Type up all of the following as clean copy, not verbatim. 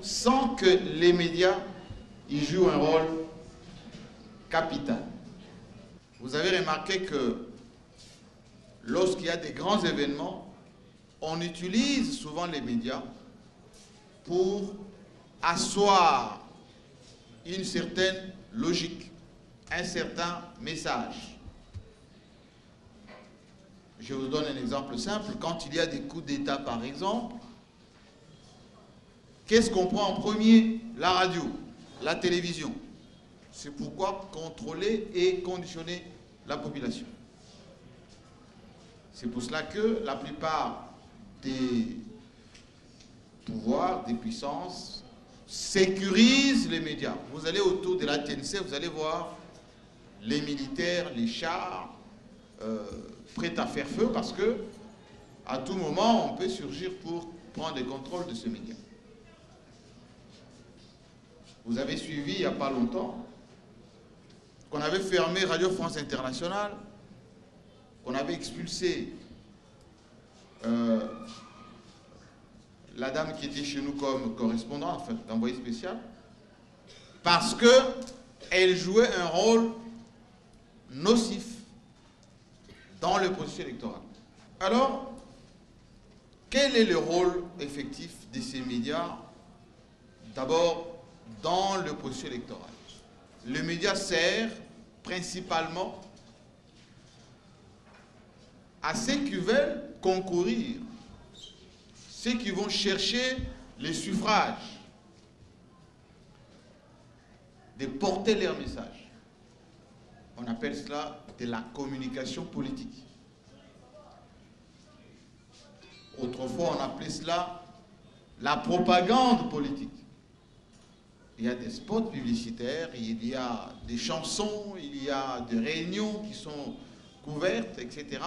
sans que les médias y jouent un rôle capital. Vous avez remarqué que lorsqu'il y a des grands événements, on utilise souvent les médias pour asseoir une certaine logique, un certain message. Je vous donne un exemple simple. Quand il y a des coups d'État, par exemple, qu'est-ce qu'on prend en premier? La radio, la télévision. C'est pourquoi contrôler et conditionner la population. C'est pour cela que la plupart des pouvoirs, des puissances, sécurisent les médias. Vous allez autour de la TNC, vous allez voir les militaires, les chars, prêts à faire feu parce que à tout moment, on peut surgir pour prendre le contrôle de ce média. Vous avez suivi il n'y a pas longtemps qu'on avait fermé Radio France Internationale, qu'on avait expulsé la dame qui était chez nous comme correspondante, en fait, d'envoyé spécial, parce qu'elle jouait un rôle nocif dans le processus électoral. Alors, quel est le rôle effectif de ces médias? D'abord, dans le processus électoral. Le média sert principalement à ceux qui veulent concourir, ceux qui vont chercher les suffrages, de porter leur message. On appelle cela de la communication politique. Autrefois, on appelait cela la propagande politique. Il y a des spots publicitaires, il y a des chansons, il y a des réunions qui sont couvertes, etc.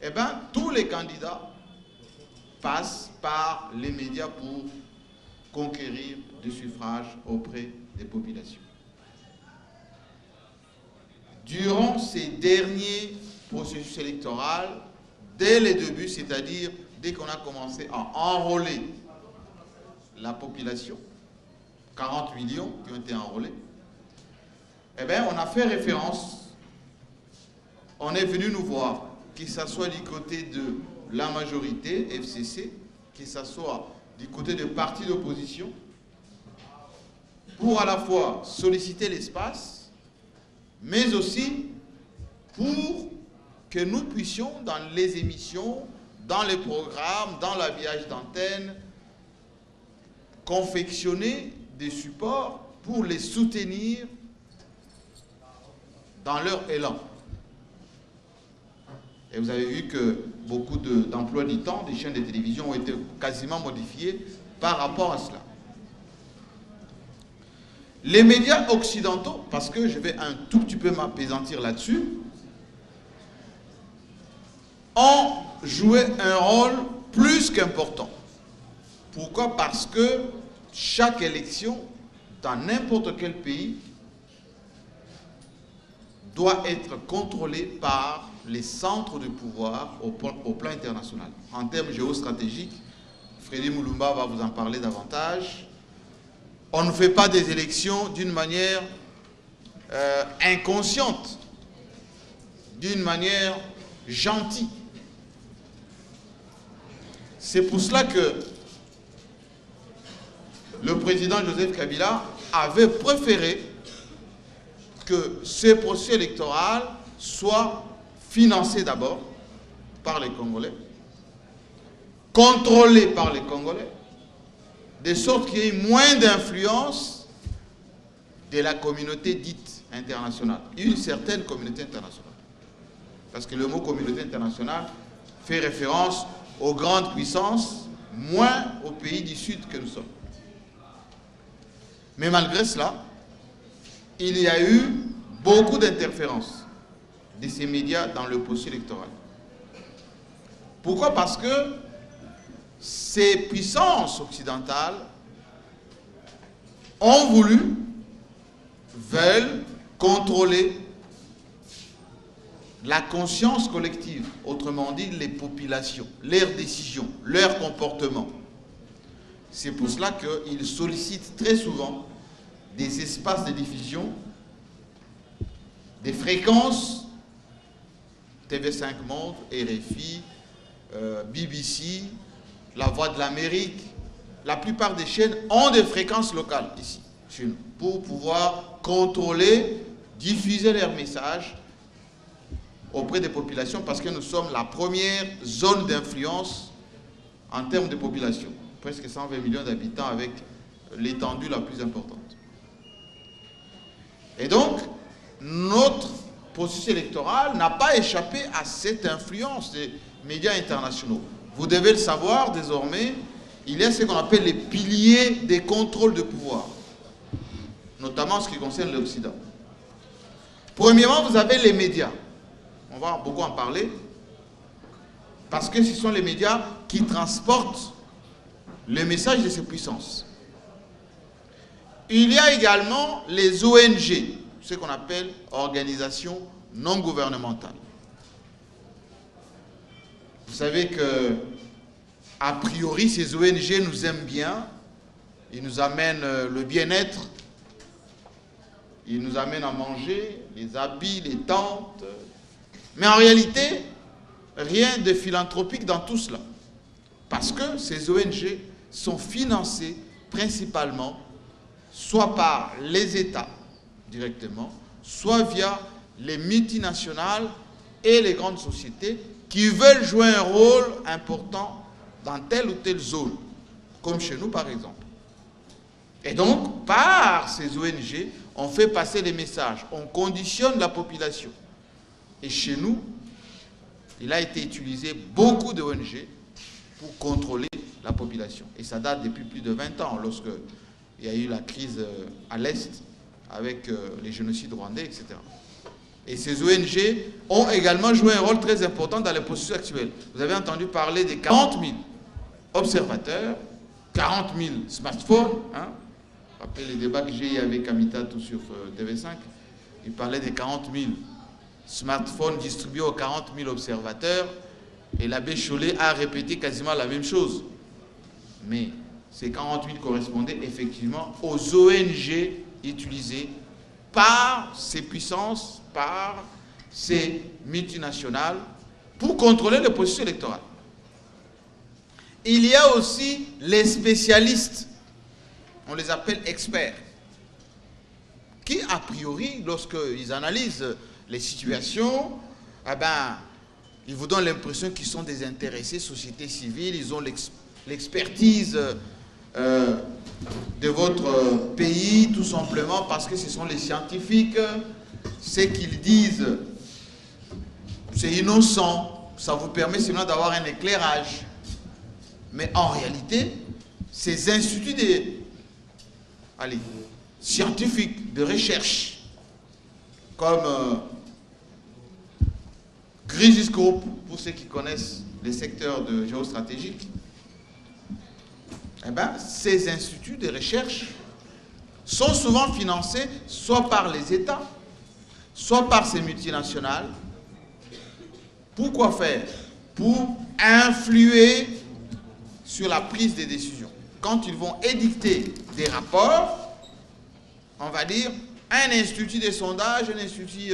Eh bien, tous les candidats passent par les médias pour conquérir des suffrages auprès des populations. Durant ces derniers processus électoraux, dès les débuts, c'est-à-dire dès qu'on a commencé à enrôler la population, 40 millions qui ont été enrôlés, eh bien, on a fait référence, on est venu nous voir, qu'il s'assoit du côté de la majorité, FCC, qu'il s'assoit du côté de partis d'opposition, pour à la fois solliciter l'espace, mais aussi pour que nous puissions, dans les émissions, dans les programmes, dans l'habillage d'antenne, confectionner des supports pour les soutenir dans leur élan. Et vous avez vu que beaucoup d'emplois du temps des chaînes de télévision ont été quasiment modifiés par rapport à cela. Les médias occidentaux, parce que je vais un tout petit peu m'apaisantir là-dessus, ont joué un rôle plus qu'important. Pourquoi? Parce que chaque élection, dans n'importe quel pays, doit être contrôlée par les centres de pouvoir au plan international. En termes géostratégiques, Freddy Mulumba va vous en parler davantage. On ne fait pas des élections d'une manière inconsciente, d'une manière gentille. C'est pour cela que le président Joseph Kabila avait préféré que ce processus électoral soit financé d'abord par les Congolais, contrôlé par les Congolais, de sorte qu'il y ait moins d'influence de la communauté dite internationale, une certaine communauté internationale. Parce que le mot communauté internationale fait référence aux grandes puissances, moins aux pays du Sud que nous sommes. Mais malgré cela, il y a eu beaucoup d'interférences de ces médias dans le processus électoral. Pourquoi? Parce que ces puissances occidentales ont voulu, veulent contrôler la conscience collective, autrement dit les populations, leurs décisions, leurs comportements. C'est pour cela qu'ils sollicitent très souvent des espaces de diffusion, des fréquences, TV5 Monde, RFI, BBC, La Voix de l'Amérique. La plupart des chaînes ont des fréquences locales ici, chez nous, pour pouvoir contrôler, diffuser leurs messages auprès des populations, parce que nous sommes la première zone d'influence en termes de population. Presque 120 millions d'habitants avec l'étendue la plus importante. Et donc, notre processus électoral n'a pas échappé à cette influence des médias internationaux. Vous devez le savoir désormais, il y a ce qu'on appelle les piliers des contrôles de pouvoir, notamment en ce qui concerne l'Occident. Premièrement, vous avez les médias. On va beaucoup en parler, parce que ce sont les médias qui transportent le message de ces puissances. Il y a également les ONG, ce qu'on appelle organisations non gouvernementales. Vous savez que, a priori, ces ONG nous aiment bien, ils nous amènent le bien-être, ils nous amènent à manger, les habits, les tentes. Mais en réalité, rien de philanthropique dans tout cela. Parce que ces ONG sont financées principalement soit par les États directement, soit via les multinationales et les grandes sociétés qui veulent jouer un rôle important dans telle ou telle zone, comme chez nous par exemple. Et donc, par ces ONG, on fait passer les messages, on conditionne la population. Et chez nous, il a été utilisé beaucoup d'ONG pour contrôler la population. Et ça date depuis plus de 20 ans, lorsque il y a eu la crise à l'Est, avec les génocides rwandais, etc. Et ces ONG ont également joué un rôle très important dans les processus actuels. Vous avez entendu parler des 40 000 observateurs, 40 000 smartphones. Hein. Rappelez les débats que j'ai eu avec Amitatou sur TV5. Il parlait des 40 000 smartphones distribués aux 40 000 observateurs. Et l'abbé Chollet a répété quasiment la même chose. Mais ces 40 000 correspondaient effectivement aux ONG utilisées par ces puissances, par ces multinationales, pour contrôler le processus électoral. Il y a aussi les spécialistes, on les appelle experts, qui a priori, lorsqu'ils analysent les situations, eh ben, ils vous donnent l'impression qu'ils sont des intéressés, société civile, ils ont l'expertise de votre pays, tout simplement parce que ce sont les scientifiques. Ce qu'ils disent, c'est innocent, ça vous permet seulement d'avoir un éclairage. Mais en réalité, ces instituts scientifiques de recherche, comme Crisis Group, pour ceux qui connaissent les secteurs de géostratégique, eh ben, ces instituts de recherche sont souvent financés soit par les États, soit par ces multinationales. Pourquoi faire? Pour influer sur la prise des décisions. Quand ils vont édicter des rapports, on va dire, un institut de sondage, un institut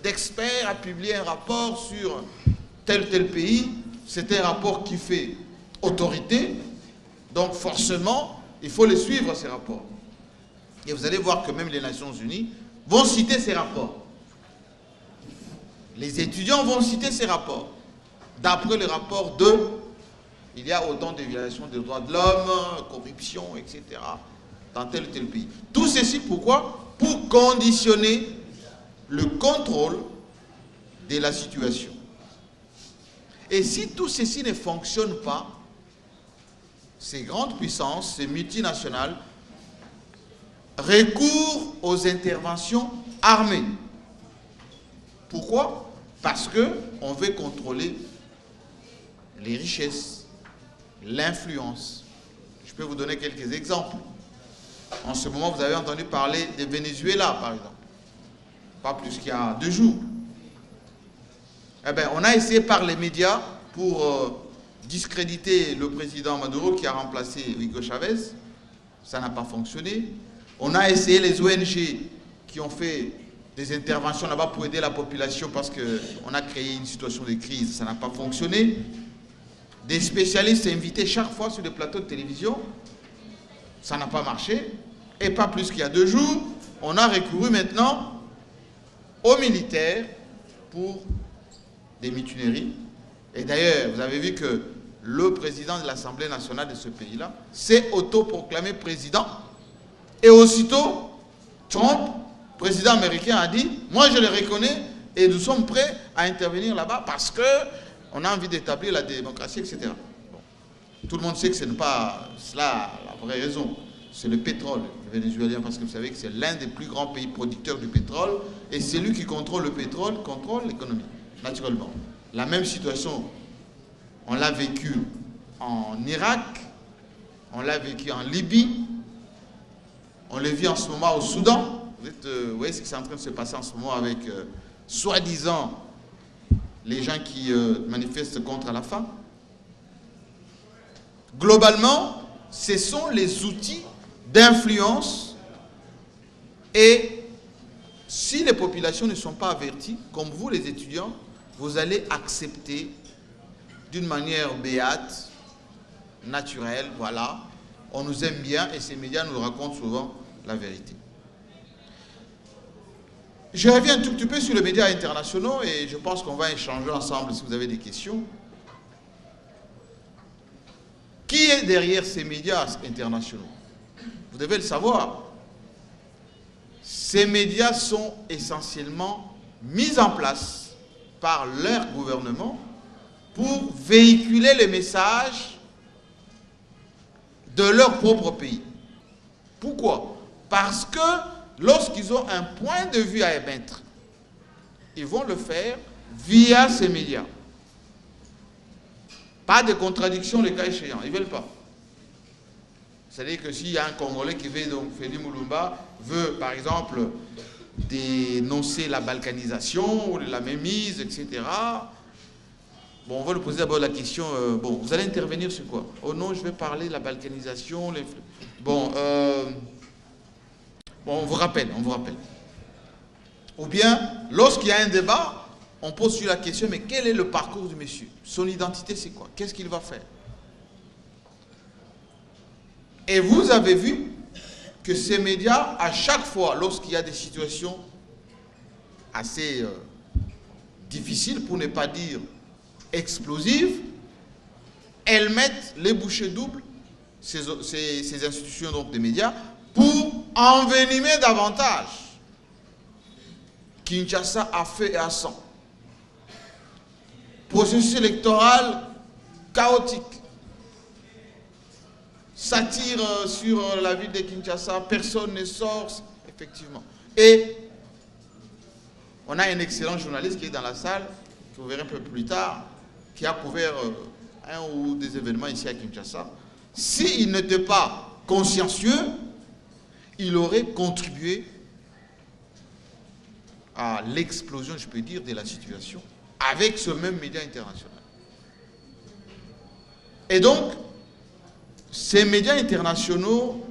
d'experts a publié un rapport sur tel ou tel pays. C'est un rapport qui fait autorité. Donc forcément, il faut les suivre, ces rapports. Et vous allez voir que même les Nations Unies vont citer ces rapports. Les étudiants vont citer ces rapports. D'après le rapport 2, il y a autant de violations des droits de l'homme, corruption, etc. dans tel ou tel pays. Tout ceci, pourquoi? Pour conditionner le contrôle de la situation. Et si tout ceci ne fonctionne pas, ces grandes puissances, ces multinationales, recourent aux interventions armées. Pourquoi? Parce qu'on veut contrôler les richesses, l'influence. Je peux vous donner quelques exemples. En ce moment, vous avez entendu parler de Venezuela, par exemple. Pas plus qu'il y a 2 jours. Eh bien, on a essayé par les médias pour discréditer le président Maduro qui a remplacé Hugo Chavez. Ça n'a pas fonctionné. On a essayé les ONG qui ont fait des interventions là-bas pour aider la population parce qu'on a créé une situation de crise. Ça n'a pas fonctionné. Des spécialistes invités chaque fois sur des plateaux de télévision. Ça n'a pas marché. Et pas plus qu'il y a 2 jours, on a recouru maintenant aux militaires pour des mutineries. Et d'ailleurs, vous avez vu que le président de l'Assemblée nationale de ce pays-là s'est autoproclamé président. Et aussitôt, Trump, président américain, a dit « Moi, je le reconnais et nous sommes prêts à intervenir là-bas parce qu'on a envie d'établir la démocratie, etc. » Bon. Tout le monde sait que ce n'est pas cela la vraie raison. C'est le pétrole vénézuélien, parce que vous savez que c'est l'un des plus grands pays producteurs du pétrole, et c'est lui qui contrôle le pétrole, contrôle l'économie, naturellement. La même situation, on l'a vécu en Irak, on l'a vécu en Libye, on le vit en ce moment au Soudan. Vous voyez ce qui est en train de se passer en ce moment avec, soi-disant, les gens qui manifestent contre la faim. Globalement, ce sont les outils d'influence, et si les populations ne sont pas averties, comme vous les étudiants, vous allez accepter d'une manière béate, naturelle, voilà, on nous aime bien et ces médias nous racontent souvent la vérité. Je reviens un tout petit peu sur les médias internationaux et je pense qu'on va échanger ensemble si vous avez des questions. Qui est derrière ces médias internationaux? Vous devez le savoir. Ces médias sont essentiellement mis en place par leur gouvernement pour véhiculer les messages de leur propre pays. Pourquoi? Parce que lorsqu'ils ont un point de vue à émettre, ils vont le faire via ces médias. Pas de contradiction le cas échéant, ils ne veulent pas. C'est-à-dire que s'il y a un Congolais qui veut, donc Félix Moulumba, veut par exemple dénoncer la balkanisation ou la mémise, etc. Bon, on va lui poser d'abord la question, bon, vous allez intervenir sur quoi? Oh non, je vais parler de la balkanisation. Bon, on vous rappelle, on vous rappelle. Ou bien, lorsqu'il y a un débat, on pose sur la question, mais quel est le parcours du monsieur? Son identité, c'est quoi? Qu'est-ce qu'il va faire? Et vous avez vu que ces médias, à chaque fois, lorsqu'il y a des situations assez difficiles, pour ne pas dire explosives, elles mettent les bouchées doubles, ces institutions donc des médias, pour envenimer davantage Kinshasa à feu et à sang. Processus électoral chaotique. Satire sur la ville de Kinshasa, personne ne sort, effectivement. Et on a un excellent journaliste qui est dans la salle, que vous verrez un peu plus tard, qui a couvert un ou des événements ici à Kinshasa. S'il n'était pas consciencieux, il aurait contribué à l'explosion, je peux dire, de la situation avec ce même média international. Et donc, ces médias internationaux,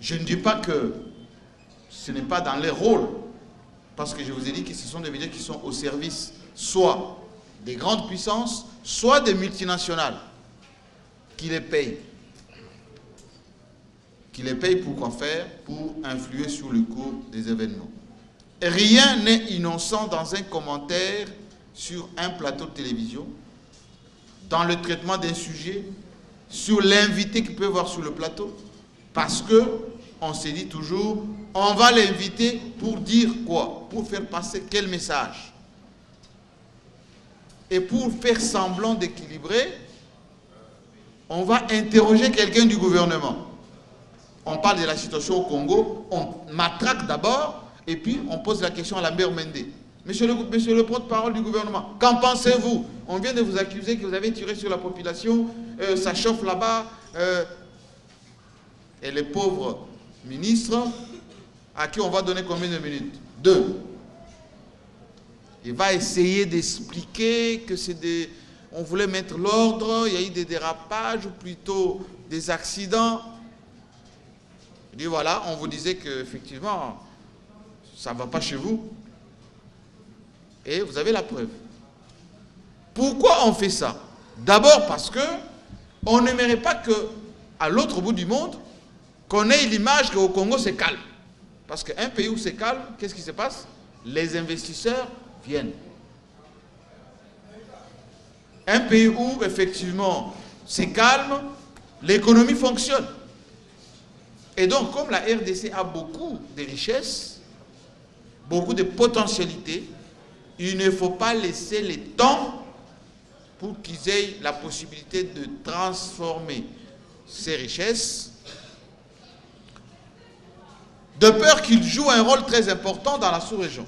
je ne dis pas que ce n'est pas dans leur rôle, parce que je vous ai dit que ce sont des médias qui sont au service soit des grandes puissances, soit des multinationales qui les payent. Qui les payent pour quoi faire? Pour influer sur le cours des événements. Rien n'est innocent dans un commentaire sur un plateau de télévision, dans le traitement d'un sujet, sur l'invité qu'il peut voir sur le plateau, parce que on se dit toujours, on va l'inviter pour dire quoi? Pour faire passer quel message? Et pour faire semblant d'équilibrer, on va interroger quelqu'un du gouvernement. On parle de la situation au Congo, on matraque d'abord, et puis on pose la question à Lambert Mende. Monsieur le porte-parole du gouvernement, qu'en pensez-vous? On vient de vous accuser que vous avez tiré sur la population, ça chauffe là-bas. Et les pauvres ministres, à qui on va donner combien de minutes? 2. Il va essayer d'expliquer que c'est des... on voulait mettre l'ordre, il y a eu des dérapages, ou plutôt des accidents. Je dis voilà, on vous disait qu'effectivement, ça ne va pas chez vous. Et vous avez la preuve. Pourquoi on fait ça? D'abord parce que on n'aimerait pas qu'à l'autre bout du monde, qu'on ait l'image qu'au Congo c'est calme. Parce qu'un pays où c'est calme, qu'est-ce qui se passe? Les investisseurs viennent. Un pays où effectivement c'est calme, l'économie fonctionne. Et donc comme la RDC a beaucoup de richesses, beaucoup de potentialités, il ne faut pas laisser les temps pour qu'ils aient la possibilité de transformer ces richesses, de peur qu'ils jouent un rôle très important dans la sous-région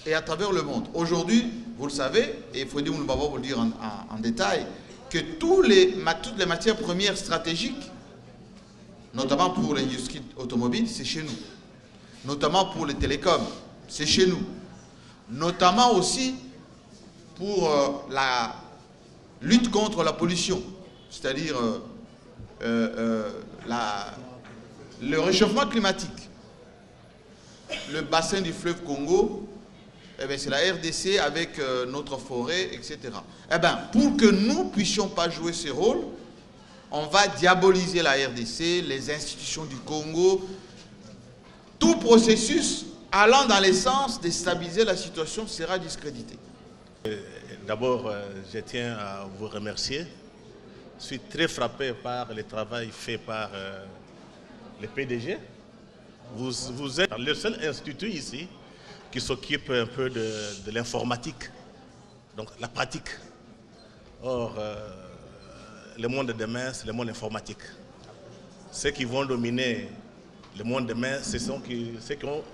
et à travers le monde. Aujourd'hui, vous le savez, et il faut dire, vous le dire en détail, que toutes les matières premières stratégiques, notamment pour l'industrie automobile, c'est chez nous. Notamment pour les télécoms, c'est chez nous. Notamment aussi pour la lutte contre la pollution, c'est-à-dire le réchauffement climatique. Le bassin du fleuve Congo, eh c'est la RDC avec notre forêt, etc. Eh bien, pour que nous ne puissions pas jouer ce rôle, on va diaboliser la RDC, les institutions du Congo. Tout processus allant dans le sens de stabiliser la situation sera discrédité. D'abord, je tiens à vous remercier. Je suis très frappé par le travail fait par le PDG. Vous êtes le seul institut ici qui s'occupe un peu de l'informatique, donc la pratique. Or, le monde de demain, c'est le monde informatique. Ceux qui vont dominer le monde de demain, ce sont ceux qui ont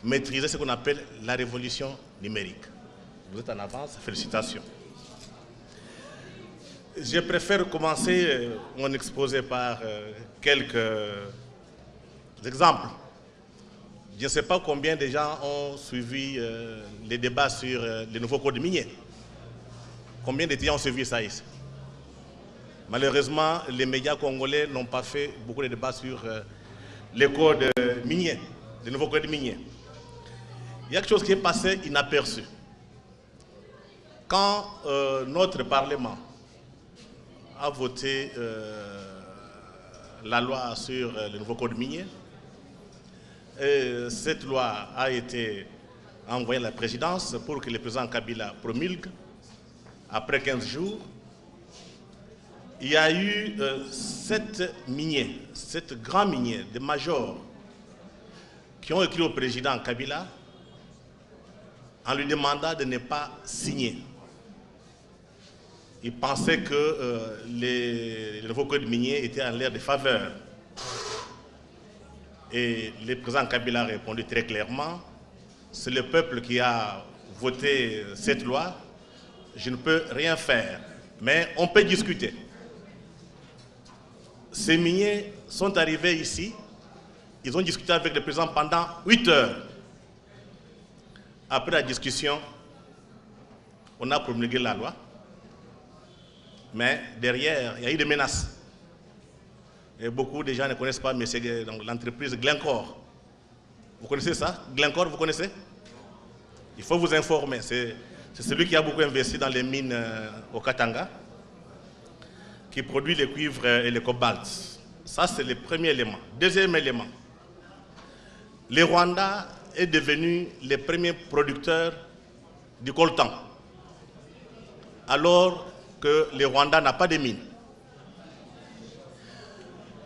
maîtrisé ce qu'on appelle la révolution numérique. Vous êtes en avance, félicitations. Je préfère commencer mon exposé par quelques exemples. Je ne sais pas combien de gens ont suivi les débats sur les nouveaux codes miniers. Combien d'étudiants ont suivi ça ici? Malheureusement, les médias congolais n'ont pas fait beaucoup de débats sur les codes miniers, les nouveaux codes miniers. Il y a quelque chose qui est passé inaperçu. Quand notre Parlement a voté la loi sur le nouveau code minier, cette loi a été envoyée à la présidence pour que le président Kabila promulgue. Après 15 jours, il y a eu 7 miniers, 7 grands miniers, des majors, qui ont écrit au président Kabila en lui demandant de ne pas signer. Ils pensaient que les nouveaux codes miniers étaient en l'air de faveur. Et le président Kabila a répondu très clairement, c'est le peuple qui a voté cette loi, je ne peux rien faire, mais on peut discuter. Ces miniers sont arrivés ici, ils ont discuté avec le président pendant 8 heures. Après la discussion, on a promulgué la loi, mais derrière, il y a eu des menaces. Et beaucoup de gens ne connaissent pas, mais c'est l'entreprise Glencore. Vous connaissez ça? Glencore, vous connaissez? Il faut vous informer. C'est celui qui a beaucoup investi dans les mines au Katanga, qui produit le cuivre et le cobalt. Ça, c'est le premier élément. Deuxième élément, le Rwanda est devenu le premier producteur du coltan, alors que le Rwanda n'a pas de mines.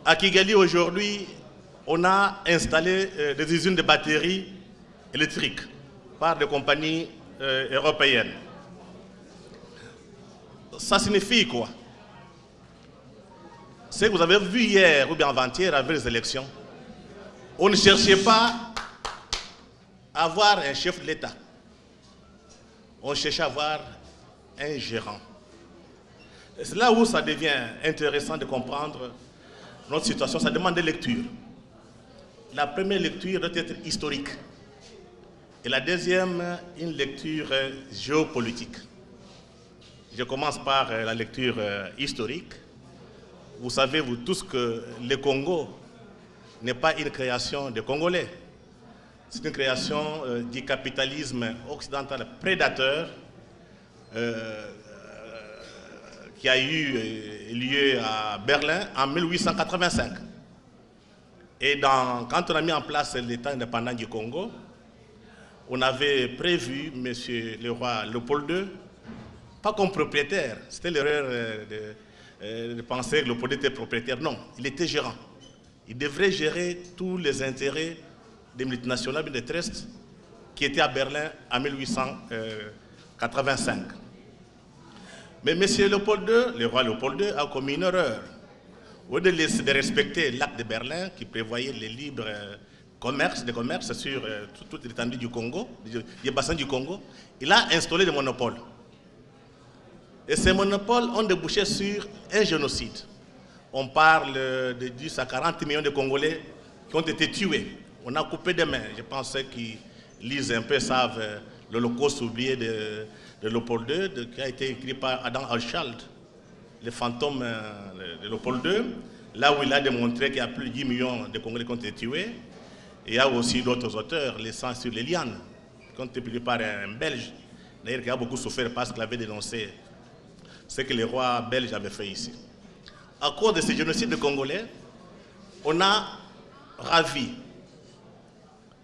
À Kigali, aujourd'hui, on a installé des usines de batteries électriques par des compagnies européennes. Ça signifie quoi? Ce que vous avez vu hier ou bien avant-hier avec les élections, on ne cherchait pas à avoir un chef de l'État. On cherchait à avoir un gérant. C'est là où ça devient intéressant de comprendre notre situation. Ça demande des lectures. La première lecture doit être historique. Et la deuxième, une lecture géopolitique. Je commence par la lecture historique. Vous savez, vous tous, que le Congo n'est pas une création des Congolais. C'est une création du capitalisme occidental prédateur qui a eu lieu à Berlin en 1885. Et quand on a mis en place l'État indépendant du Congo, on avait prévu M. le roi Léopold II, pas comme propriétaire. C'était l'erreur de penser que Léopold était propriétaire. Non, il était gérant. Il devrait gérer tous les intérêts des multinationales et des trusts qui étaient à Berlin en 1885. Mais M. Léopold II, le roi Léopold II, a commis une erreur. Au lieu de respecter l'acte de Berlin qui prévoyait les libres commerces sur toute l'étendue du Congo, du bassin du Congo, il a installé des monopoles. Et ces monopoles ont débouché sur un génocide. On parle de 10 à 40 millions de Congolais qui ont été tués. On a coupé des mains. Je pense que ceux qui lisent un peu savent l'Holocauste oublié de Léopold II, qui a été écrit par Adam Hochschild, le fantôme de Léopold II, là où il a démontré qu'il y a plus de 10 millions de Congolais qui ont été tués. Et il y a aussi d'autres auteurs, Les Sangs sur les lianes, qui ont été publiés par un Belge, d'ailleurs qui a beaucoup souffert parce qu'il avait dénoncé ce que les rois belges avaient fait ici. À cause de ce génocide congolais, on a ravi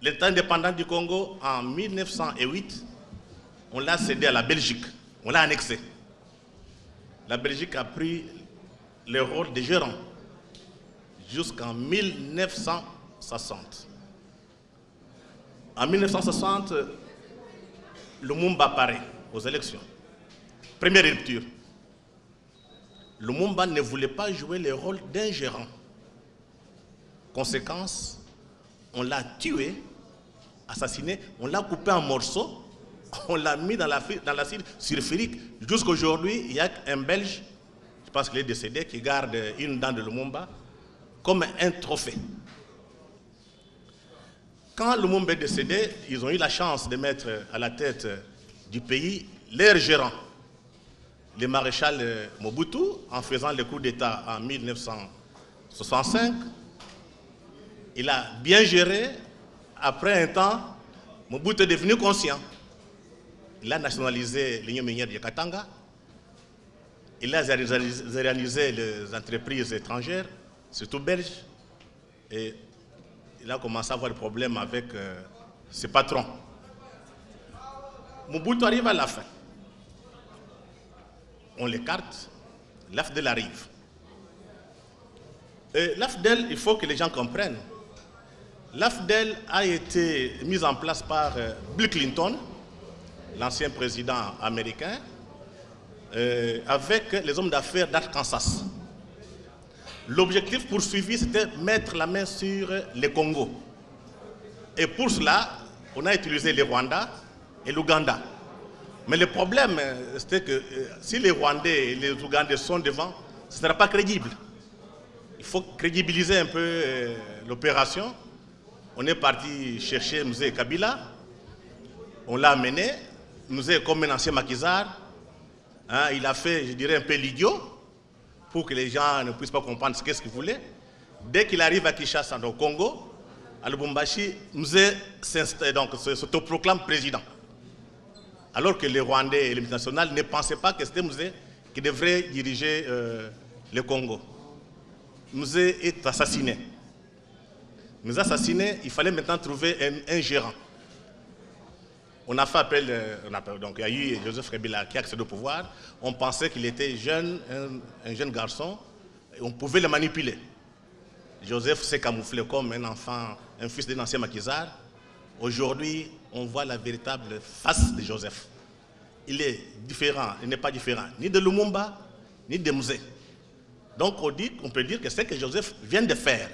l'État indépendant du Congo en 1908. On l'a cédé à la Belgique, on l'a annexé. La Belgique a pris le rôle de gérant jusqu'en 1960. En 1960, Lumumba apparaît aux élections. Première rupture. Lumumba ne voulait pas jouer le rôle d'un gérant. Conséquence, on l'a tué, assassiné, on l'a coupé en morceaux, on l'a mis dans l'acide sulfurique. Jusqu'à aujourd'hui, il y a un Belge, je pense qu'il est décédé, qui garde une dent de Lumumba comme un trophée. Quand Lumumba est décédé, ils ont eu la chance de mettre à la tête du pays leur gérant, le maréchal Mobutu, en faisant le coup d'État en 1965. Il a bien géré. Après un temps, Mobutu est devenu conscient. Il a nationalisé l'Union minière de Katanga. Il a réalisé les entreprises étrangères, surtout belges. Et il a commencé à avoir des problèmes avec ses patrons. Mobutu arrive à la fin. On l'écarte, l'AFDEL arrive. L'AFDEL, il faut que les gens comprennent. L'AFDEL a été mise en place par Bill Clinton, l'ancien président américain, avec les hommes d'affaires d'Arkansas. L'objectif poursuivi, c'était mettre la main sur le Congo. Et pour cela, on a utilisé le Rwanda et l'Ouganda. Mais le problème, c'était que si les Rwandais et les Ougandais sont devant, ce ne sera pas crédible. Il faut crédibiliser un peu l'opération. On est parti chercher Mzee Kabila. On l'a amené. Mzee, comme un ancien maquisard, hein, il a fait, je dirais, un peu l'idiot pour que les gens ne puissent pas comprendre ce qu'il voulait. Dès qu'il arrive à Kinshasa, au Congo, à Lubumbashi, Mzee s'autoproclame président. Alors que les Rwandais et les multinationales ne pensaient pas que c'était Mzee qui devrait diriger le Congo. Mzee est assassiné. Mzee assassiné, il fallait maintenant trouver un gérant. On a fait appel, donc il y a eu Joseph Kabila qui a accédé au pouvoir. On pensait qu'il était jeune, un jeune garçon, et on pouvait le manipuler. Joseph s'est camouflé comme un enfant, un fils d'un ancien maquisard. Aujourd'hui, on voit la véritable face de Joseph. Il est différent, il n'est pas différent ni de Lumumba, ni de Mzee. Donc on peut dire que ce que Joseph vient de faire,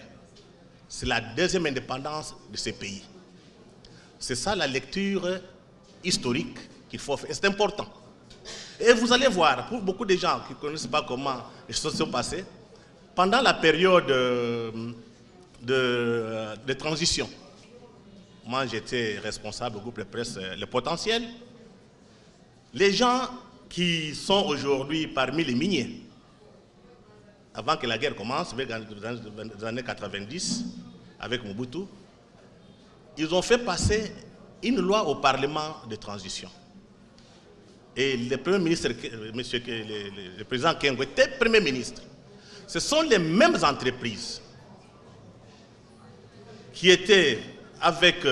c'est la deuxième indépendance de ce pays. C'est ça la lecture historique qu'il faut faire. C'est important. Et vous allez voir, pour beaucoup de gens qui ne connaissent pas comment les choses sont passées, pendant la période de transition, moi j'étais responsable du groupe de presse Le Potentiel, les gens qui sont aujourd'hui parmi les miniers, avant que la guerre commence, dans les années 90, avec Mobutu, ils ont fait passer une loi au Parlement de transition. Et le Premier ministre, le président Kengo était Premier ministre. Ce sont les mêmes entreprises qui étaient avec,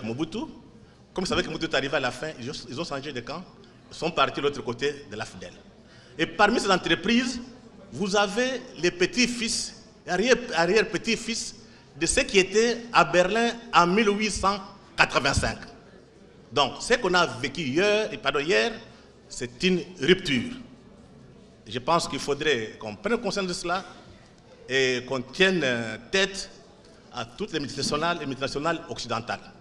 Mobutu. Comme vous savez que Mobutu est arrivé à la fin, ils ont changé de camp, ils sont partis de l'autre côté de l'AFDEL. Et parmi ces entreprises, vous avez les petits-fils, arrière-petits-fils de ceux qui étaient à Berlin en 1885. Donc, ce qu'on a vécu hier, c'est une rupture. Je pense qu'il faudrait qu'on prenne conscience de cela et qu'on tienne tête à toutes les multinationales occidentales.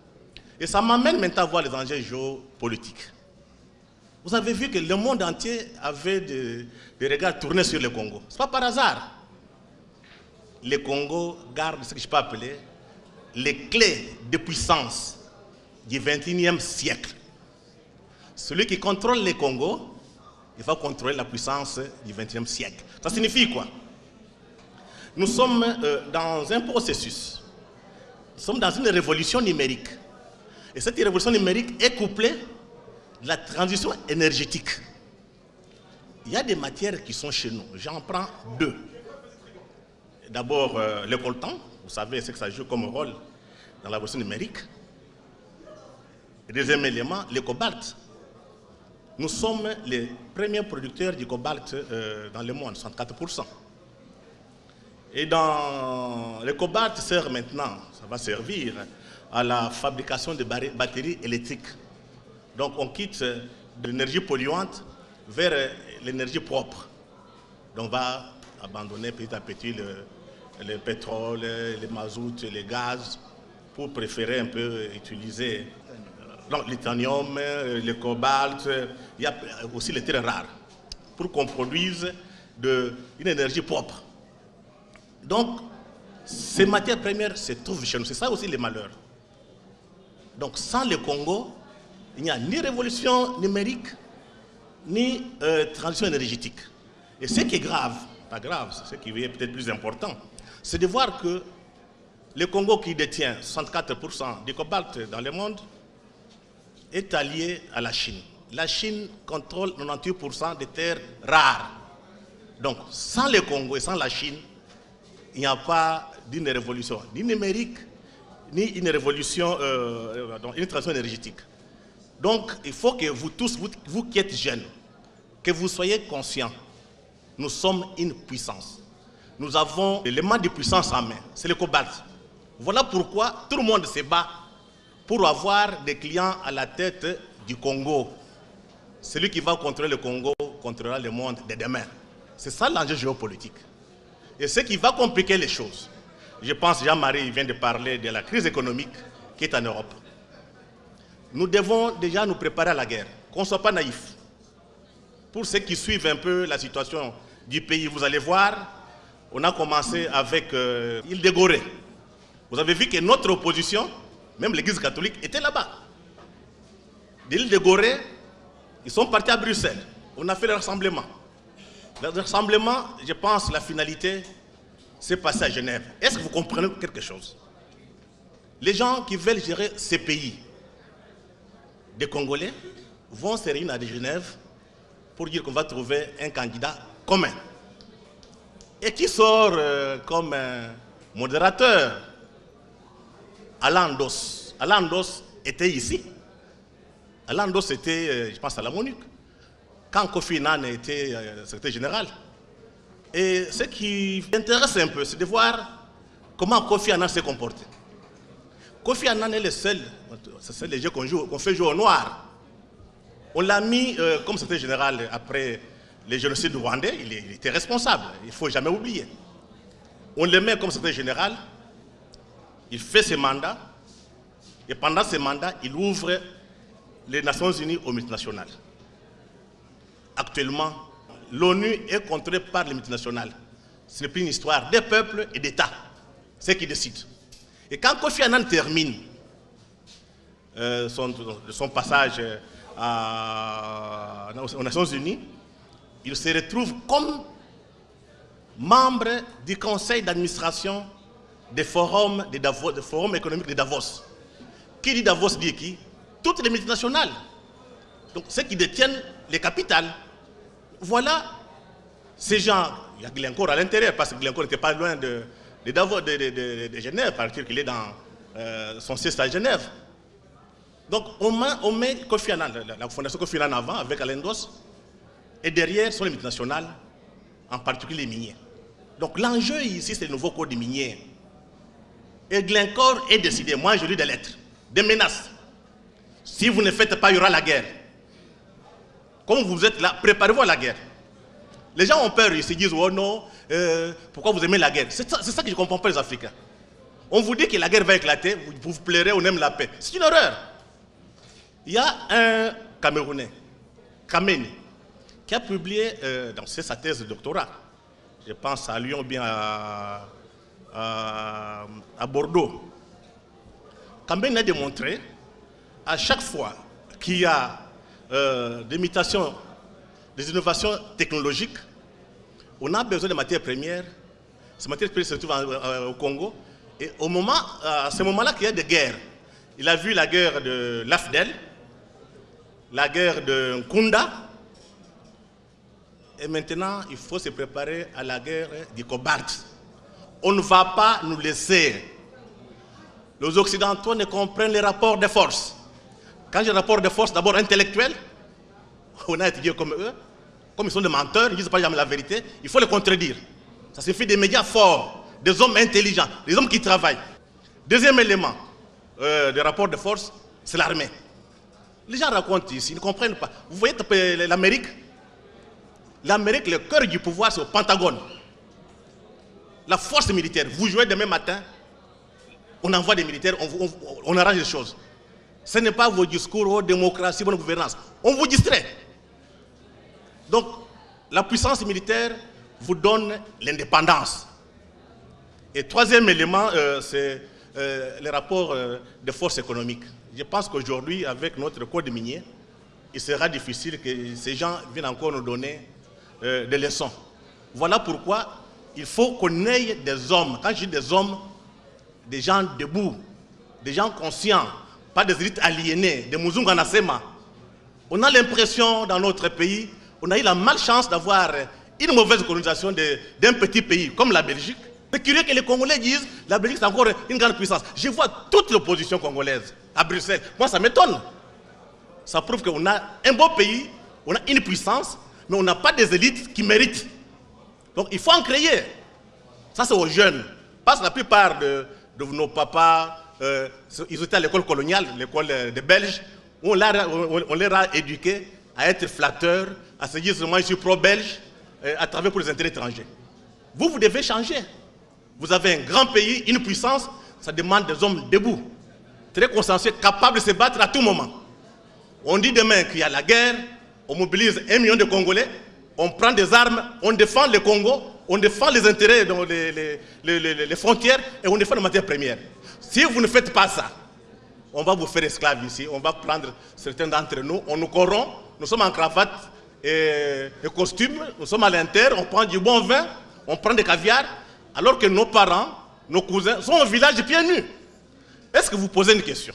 Et ça m'amène maintenant à voir les enjeux géopolitiques. Vous avez vu que le monde entier avait des regards tournés sur le Congo. Ce n'est pas par hasard. Le Congo garde ce que je peux appeler les clés de puissance du XXIe siècle. Celui qui contrôle le Congo, il va contrôler la puissance du XXe siècle. Ça signifie quoi? Nous sommes dans un processus. Nous sommes dans une révolution numérique. Et cette révolution numérique est couplée de la transition énergétique. Il y a des matières qui sont chez nous. J'en prends deux. D'abord, le coltan. Vous savez ce que ça joue comme rôle dans la révolution numérique. Et deuxième élément, le cobalt. Nous sommes les premiers producteurs du cobalt dans le monde, 64%. Et dans le cobalt sert maintenant, ça va servir à la fabrication de batteries électriques. Donc on quitte de l'énergie polluante vers l'énergie propre. Donc on va abandonner petit à petit le pétrole, le mazout, le gaz, pour préférer un peu utiliser l'itanium, le cobalt, il y a aussi les terres rares, pour qu'on produise une énergie propre. Donc, ces matières premières se trouvent chez nous. C'est ça aussi les malheurs. Donc, sans le Congo, il n'y a ni révolution numérique, ni transition énergétique. Et ce qui est grave, pas grave, ce qui est peut-être plus important, c'est de voir que le Congo qui détient 64% du cobalt dans le monde est allié à la Chine. La Chine contrôle 98% des terres rares. Donc, sans le Congo et sans la Chine, il n'y a pas d'une révolution ni numérique, ni une révolution, une transition énergétique. Donc, il faut que vous tous, vous qui êtes jeunes, que vous soyez conscients. Nous sommes une puissance. Nous avons l'élément de puissance en main, c'est le cobalt. Voilà pourquoi tout le monde se bat pour avoir des clients à la tête du Congo. Celui qui va contrôler le Congo contrôlera le monde de demain. C'est ça l'enjeu géopolitique. Et ce qui va compliquer les choses, je pense, Jean-Marie vient de parler de la crise économique qui est en Europe. Nous devons déjà nous préparer à la guerre, qu'on ne soit pas naïfs. Pour ceux qui suivent un peu la situation du pays, vous allez voir, on a commencé avec Île de Gorée. Vous avez vu que notre opposition, même l'Église catholique, était là-bas. De l'île de Gorée, ils sont partis à Bruxelles. On a fait le rassemblement. Le rassemblement, je pense, la finalité, c'est passé à Genève. Est-ce que vous comprenez quelque chose? Les gens qui veulent gérer ces pays, des Congolais, vont se réunir à Genève pour dire qu'on va trouver un candidat commun. Et qui sort comme modérateur? Alain Dos. Alain Dos était ici. Alain Dos était, je pense, à la MONUC, quand Kofi Annan était secrétaire général. Et ce qui intéresse un peu, c'est de voir comment Kofi Annan s'est comporté. Kofi Annan est le seul, c'est les jeux qu'on fait jouer au noir. On l'a mis comme secrétaire général après les génocides rwandais, il était responsable, il ne faut jamais oublier. On le met comme secrétaire général, il fait ses mandats, et pendant ses mandats, il ouvre les Nations Unies aux multinationales. Actuellement, l'ONU est contrôlée par les multinationales. Ce n'est plus une histoire des peuples et d'États. C'est qui décident. Et quand Kofi Annan termine son passage aux Nations Unies, il se retrouve comme membre du conseil d'administration des forums économiques de Davos. Qui dit Davos dit qui? Toutes les multinationales. Donc ceux qui détiennent les capitales. Voilà ces gens. Il y a Glencore à l'intérieur, parce que Glencore n'était pas loin de Davos, de Genève, parce qu'il est dans son siège à Genève. Donc on met Kofi Annan, la fondation Kofi Annan avant, avec Alain Dos, et derrière sont les multinationales, en particulier les miniers. Donc l'enjeu ici, c'est le nouveau code des miniers. Et Glencore est décidé, moi je lis des lettres, des menaces. Si vous ne faites pas, il y aura la guerre. Comme vous êtes là, préparez-vous à la guerre. Les gens ont peur, ils se disent, oh non, pourquoi vous aimez la guerre? C'est ça que je ne comprends pas les Africains. On vous dit que la guerre va éclater, vous plairez, on aime la paix. C'est une horreur. Il y a un Camerounais, Kameni, qui a publié, c'est sa thèse de doctorat, je pense à Lyon ou bien à Bordeaux. Kameni a démontré, à chaque fois qu'il y a des innovations technologiques, on a besoin de matières premières. Ces matières premières se trouvent au Congo. Et à ce moment-là qu'il y a des guerres, il a vu la guerre de l'Afdel, la guerre de Nkunda, et maintenant il faut se préparer à la guerre du Cobalt. On ne va pas nous laisser. Les Occidentaux ne comprennent les rapports de force. Quand j'ai un rapport de force, d'abord intellectuel, on a étudié comme eux, comme ils sont des menteurs, ils ne disent pas jamais la vérité, il faut les contredire. Ça se fait des médias forts, des hommes intelligents, des hommes qui travaillent. Deuxième élément des rapports de force, c'est l'armée. Les gens racontent ici, ils ne comprennent pas. Vous voyez l'Amérique? L'Amérique, le cœur du pouvoir, c'est au Pentagone. La force militaire, vous jouez demain matin, on envoie des militaires, on arrange les choses. Ce n'est pas vos discours, oh, démocratie, bonne gouvernance. On vous distrait. Donc, la puissance militaire vous donne l'indépendance. Et troisième élément, c'est les rapports de force économique. Je pense qu'aujourd'hui, avec notre code minier, il sera difficile que ces gens viennent encore nous donner des leçons. Voilà pourquoi il faut qu'on ait des hommes. Quand je dis des hommes, des gens debout, des gens conscients, pas des élites aliénées, des Muzunga Nasema. On a l'impression dans notre pays, on a eu la malchance d'avoir une mauvaise colonisation d'un petit pays comme la Belgique. C'est curieux que les Congolais disent la Belgique c'est encore une grande puissance. Je vois toute l'opposition congolaise à Bruxelles. Moi ça m'étonne. Ça prouve qu'on a un beau pays, on a une puissance, mais on n'a pas des élites qui méritent. Donc il faut en créer. Ça c'est aux jeunes. Parce que la plupart de nos papas, ils étaient à l'école coloniale, l'école des Belges, où on les a éduqués à être flatteurs, à se dire moi je suis pro-belge, à travers pour les intérêts étrangers. Vous devez changer. Vous avez un grand pays, une puissance, ça demande des hommes debout, très consciencieux, capables de se battre à tout moment. On dit demain qu'il y a la guerre, on mobilise 1 million de Congolais, on prend des armes, on défend le Congo, on défend les intérêts dans les frontières et on défend les matières premières. Si vous ne faites pas ça, on va vous faire esclaves ici, on va prendre certains d'entre nous, on nous corrompt, nous sommes en cravate et costume, nous sommes à l'inter, on prend du bon vin, on prend des caviar, alors que nos parents, nos cousins sont au village pieds nus. Est-ce que vous posez une question?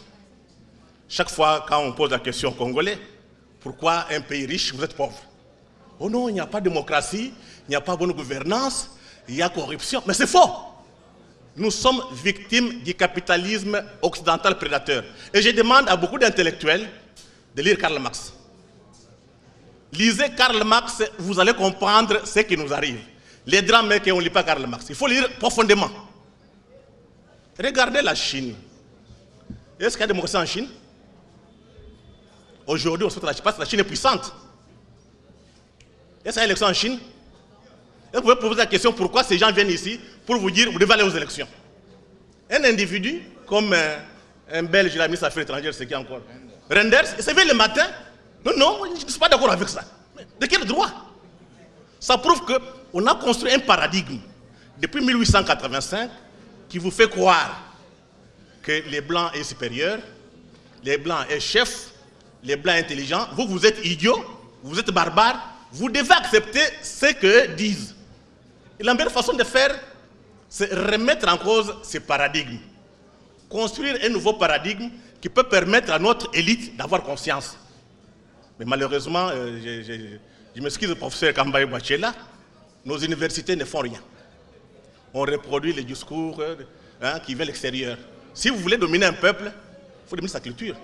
Chaque fois quand on pose la question aux Congolais, pourquoi un pays riche, vous êtes pauvre? Oh non, il n'y a pas de démocratie, il n'y a pas de bonne gouvernance, il y a corruption. Mais c'est faux. Nous sommes victimes du capitalisme occidental prédateur. Et je demande à beaucoup d'intellectuels de lire Karl Marx. Lisez Karl Marx, vous allez comprendre ce qui nous arrive. Les drames qu'on ne lit pas Karl Marx. Il faut lire profondément. Regardez la Chine. Est-ce qu'il y a démocratie en Chine? Aujourd'hui, on se parce que la Chine est puissante. Est-ce qu'il y a une élection en Chine? Et vous pouvez poser la question pourquoi ces gens viennent ici pour vous dire vous devez aller aux élections. Un individu comme un Belge, la ministre des Affaires étrangères, c'est qui encore? Renders, il se réveille le matin. Non, non, je ne suis pas d'accord avec ça. Mais de quel droit? Ça prouve qu'on a construit un paradigme depuis 1885 qui vous fait croire que les Blancs sont supérieurs, les Blancs sont chefs, les Blancs intelligents, vous, vous êtes idiots, vous êtes barbares, vous devez accepter ce qu'eux disent. Et la meilleure façon de faire, c'est remettre en cause ces paradigmes. Construire un nouveau paradigme qui peut permettre à notre élite d'avoir conscience. Mais malheureusement, je m'excuse, professeur Kambaye Bachela, nos universités ne font rien. On reproduit les discours qui viennent de l'extérieur. Si vous voulez dominer un peuple, il faut dominer sa culture.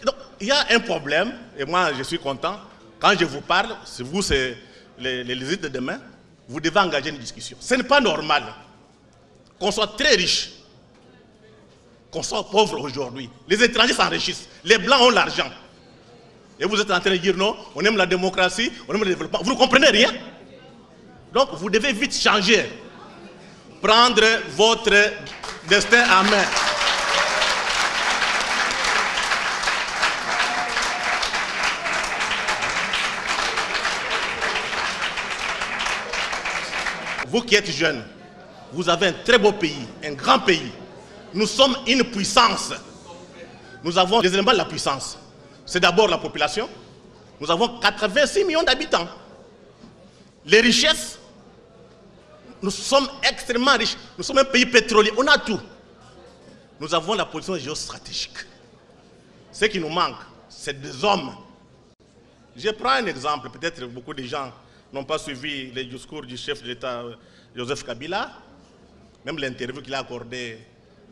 Donc, il y a un problème, et moi je suis content, quand je vous parle, c'est vous, c'est les élites de demain, vous devez engager une discussion. Ce n'est pas normal qu'on soit très riche, qu'on soit pauvre aujourd'hui. Les étrangers s'enrichissent, les blancs ont l'argent. Et vous êtes en train de dire non, on aime la démocratie, on aime le développement. Vous ne comprenez rien. Donc vous devez vite changer. Prendre votre destin en main. Vous qui êtes jeunes, vous avez un très beau pays, un grand pays. Nous sommes une puissance. Nous avons les éléments de la puissance. C'est d'abord la population. Nous avons 86 millions d'habitants. Les richesses, nous sommes extrêmement riches. Nous sommes un pays pétrolier. On a tout. Nous avons la position géostratégique. Ce qui nous manque, c'est des hommes. Je prends un exemple. Peut-être beaucoup de gens n'ont pas suivi les discours du chef de l'État, Joseph Kabila, même l'interview qu'il a accordée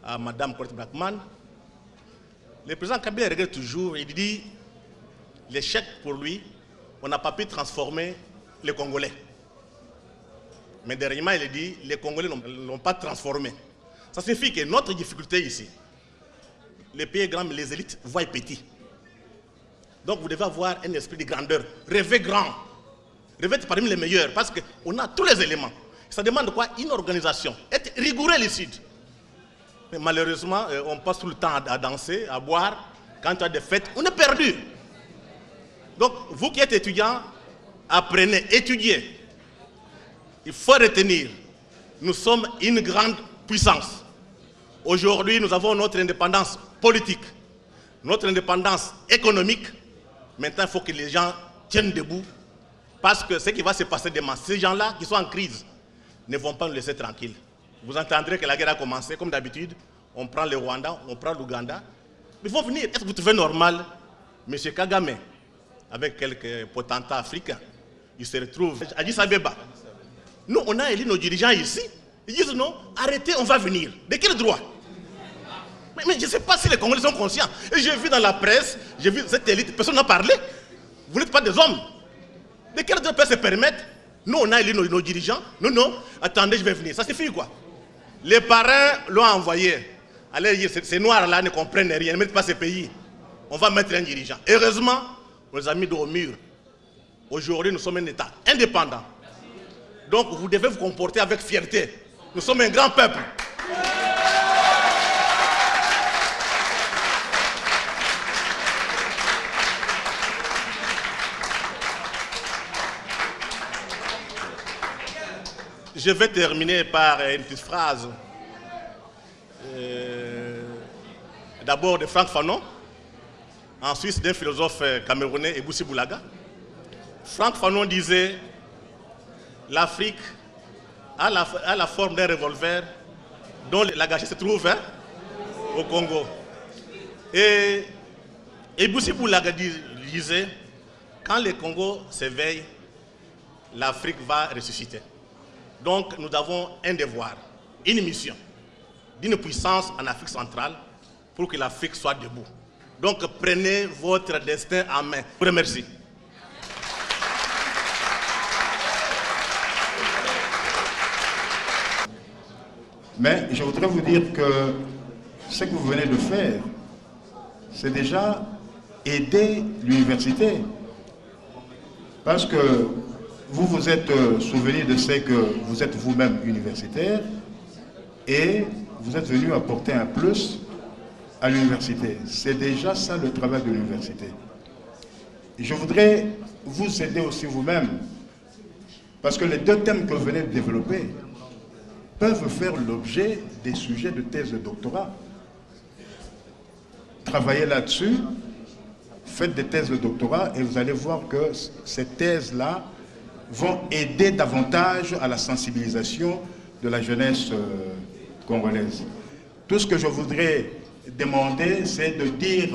à Mme Corinne Blackman. Le président Kabila regrette toujours, il dit, l'échec pour lui, on n'a pas pu transformer les Congolais. Mais dernièrement, il dit, les Congolais ne l'ont pas transformé. Ça signifie que notre difficulté ici, les pays grands, mais les élites voient petit. Donc vous devez avoir un esprit de grandeur, rêver grand, rêver parmi les meilleurs, parce qu'on a tous les éléments. Ça demande quoi? Une organisation, être rigoureux et lucide. Mais malheureusement, on passe tout le temps à danser, à boire. Quand il y a des fêtes, on est perdu. Donc, vous qui êtes étudiants, apprenez, étudiez. Il faut retenir, nous sommes une grande puissance. Aujourd'hui, nous avons notre indépendance politique, notre indépendance économique. Maintenant, il faut que les gens tiennent debout. Parce que ce qui va se passer demain, ces gens-là qui sont en crise, ne vont pas nous laisser tranquilles. Vous entendrez que la guerre a commencé, comme d'habitude. On prend le Rwanda, on prend l'Ouganda. Ils vont venir. Est-ce que vous trouvez normal, M. Kagame, avec quelques potentats africains, il se retrouve à Addis Abeba. Nous, on a élu nos dirigeants ici. Ils disent non, arrêtez, on va venir. De quel droit? Mais je ne sais pas si les Congolais sont conscients. Et j'ai vu dans la presse, j'ai vu cette élite, personne n'a parlé. Vous n'êtes pas des hommes. De quel droit peut se permettre? Nous, on a élu nos dirigeants. Non, non, attendez, je vais venir. Ça suffit quoi? Les parrains l'ont envoyé. Allez dire, ces noirs-là ne comprennent rien, ne mettent pas ces pays. On va mettre un dirigeant. Heureusement, on les a mis au mur. Aujourd'hui, nous sommes un État indépendant. Donc, vous devez vous comporter avec fierté. Nous sommes un grand peuple. Je vais terminer par une petite phrase. D'abord de Franck Fanon, ensuite d'un philosophe camerounais, Ebussi Boulaga. Franck Fanon disait « L'Afrique a la forme d'un revolver dont la gâchette se trouve au Congo. » Et Ebussi Boulaga disait « Quand le Congo s'éveille, l'Afrique va ressusciter. » Donc nous avons un devoir, une mission d'une puissance en Afrique centrale pour que l'Afrique soit debout. Donc prenez votre destin en main. Je vous remercie. Mais je voudrais vous dire que ce que vous venez de faire, c'est déjà aider l'université. Parce que vous vous êtes souvenu de ce que vous êtes vous-même universitaire et vous êtes venu apporter un plus à l'université. C'est déjà ça le travail de l'université. Je voudrais vous aider aussi vous-même parce que les deux thèmes que vous venez de développer peuvent faire l'objet des sujets de thèse de doctorat. Travaillez là-dessus faites des thèses de doctorat et vous allez voir que ces thèses-là vont aider davantage à la sensibilisation de la jeunesse congolaise. Tout ce que je voudrais demander, c'est de dire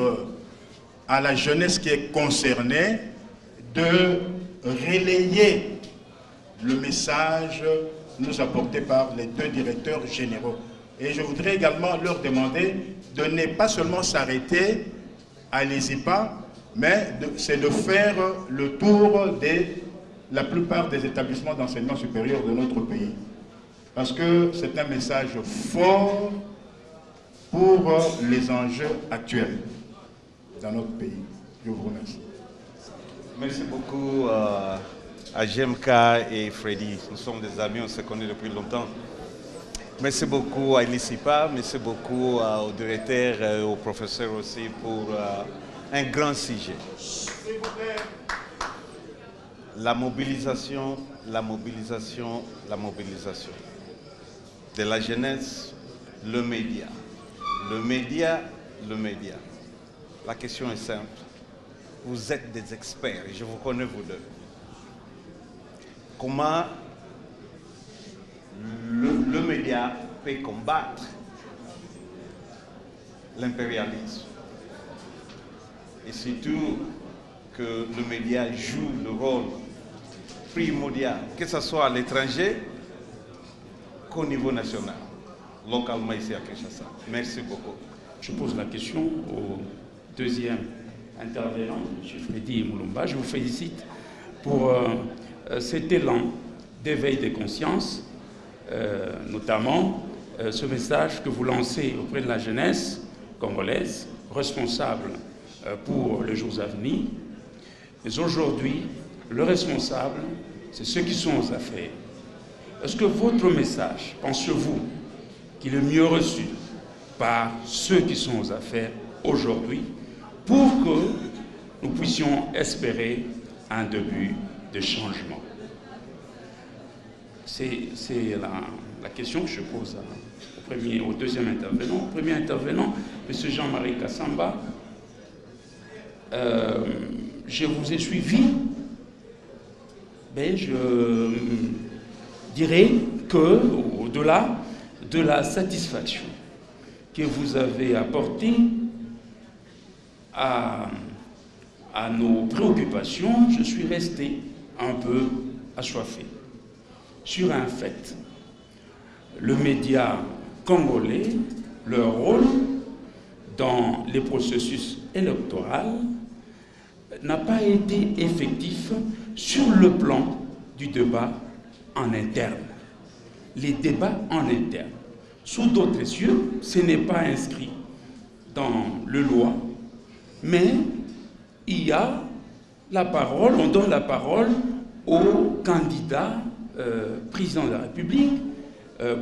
à la jeunesse qui est concernée de relayer le message nous apporté par les deux directeurs généraux. Et je voudrais également leur demander de ne pas seulement s'arrêter à l'ISIPA, mais c'est de faire le tour de la plupart des établissements d'enseignement supérieur de notre pays. Parce que c'est un message fort pour les enjeux actuels dans notre pays. Je vous remercie. Merci beaucoup à GMK et Freddy. Nous sommes des amis, on se connaît depuis longtemps. Merci beaucoup à l'ISIPA, merci beaucoup au directeur et au professeur aussi pour un grand sujet. La mobilisation, la mobilisation, la mobilisation. De la jeunesse, le média. Le média, le média. La question est simple. Vous êtes des experts et je vous connais vous deux. Comment le média peut combattre l'impérialisme? Et surtout que le média joue le rôle primordial, que ce soit à l'étranger qu'au niveau national, localement ici à Kinshasa. Merci beaucoup. Je pose la question au deuxième intervenant, M. Freddy Mulumba. Je vous félicite pour cet élan d'éveil des consciences, notamment ce message que vous lancez auprès de la jeunesse congolaise, responsable pour les jours à venir. Mais aujourd'hui, le responsable, c'est ceux qui sont aux affaires. Est-ce que votre message, pensez-vous, qu'il est mieux reçu par ceux qui sont aux affaires aujourd'hui pour que nous puissions espérer un début de changement? C'est la question que je pose au deuxième intervenant. Au premier intervenant, M. Jean-Marie Kassamba, je vous ai suivi, mais je dirais que, au-delà de la satisfaction que vous avez apportée à nos préoccupations, je suis resté un peu assoiffé sur un fait. Le média congolais, leur rôle dans les processus électoraux n'a pas été effectif sur le plan du débat en interne. Les débats en interne. Sous d'autres cieux, ce n'est pas inscrit dans le loi, mais il y a la parole, on donne la parole au candidat président de la République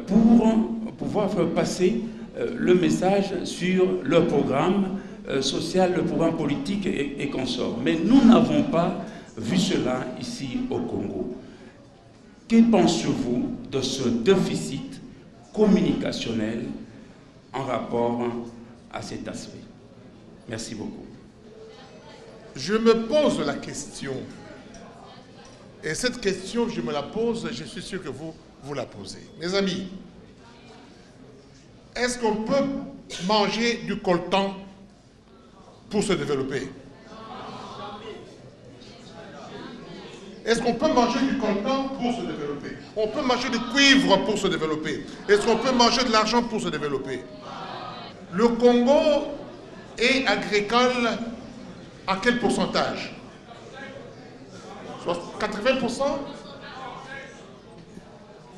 pour pouvoir faire passer le message sur le programme social, le programme politique et consorts. Mais nous n'avons pas vu cela ici au Congo. Que pensez-vous de ce déficit communicationnel en rapport à cet aspect? Merci beaucoup. Je me pose la question, et cette question, je me la pose, je suis sûr que vous la posez. Mes amis, est-ce qu'on peut manger du coltan pour se développer? Est-ce qu'on peut manger du coltan pour se développer? On peut manger du cuivre pour se développer. Est-ce qu'on peut manger de l'argent pour se développer? Le Congo est agricole à quel pourcentage? 80%?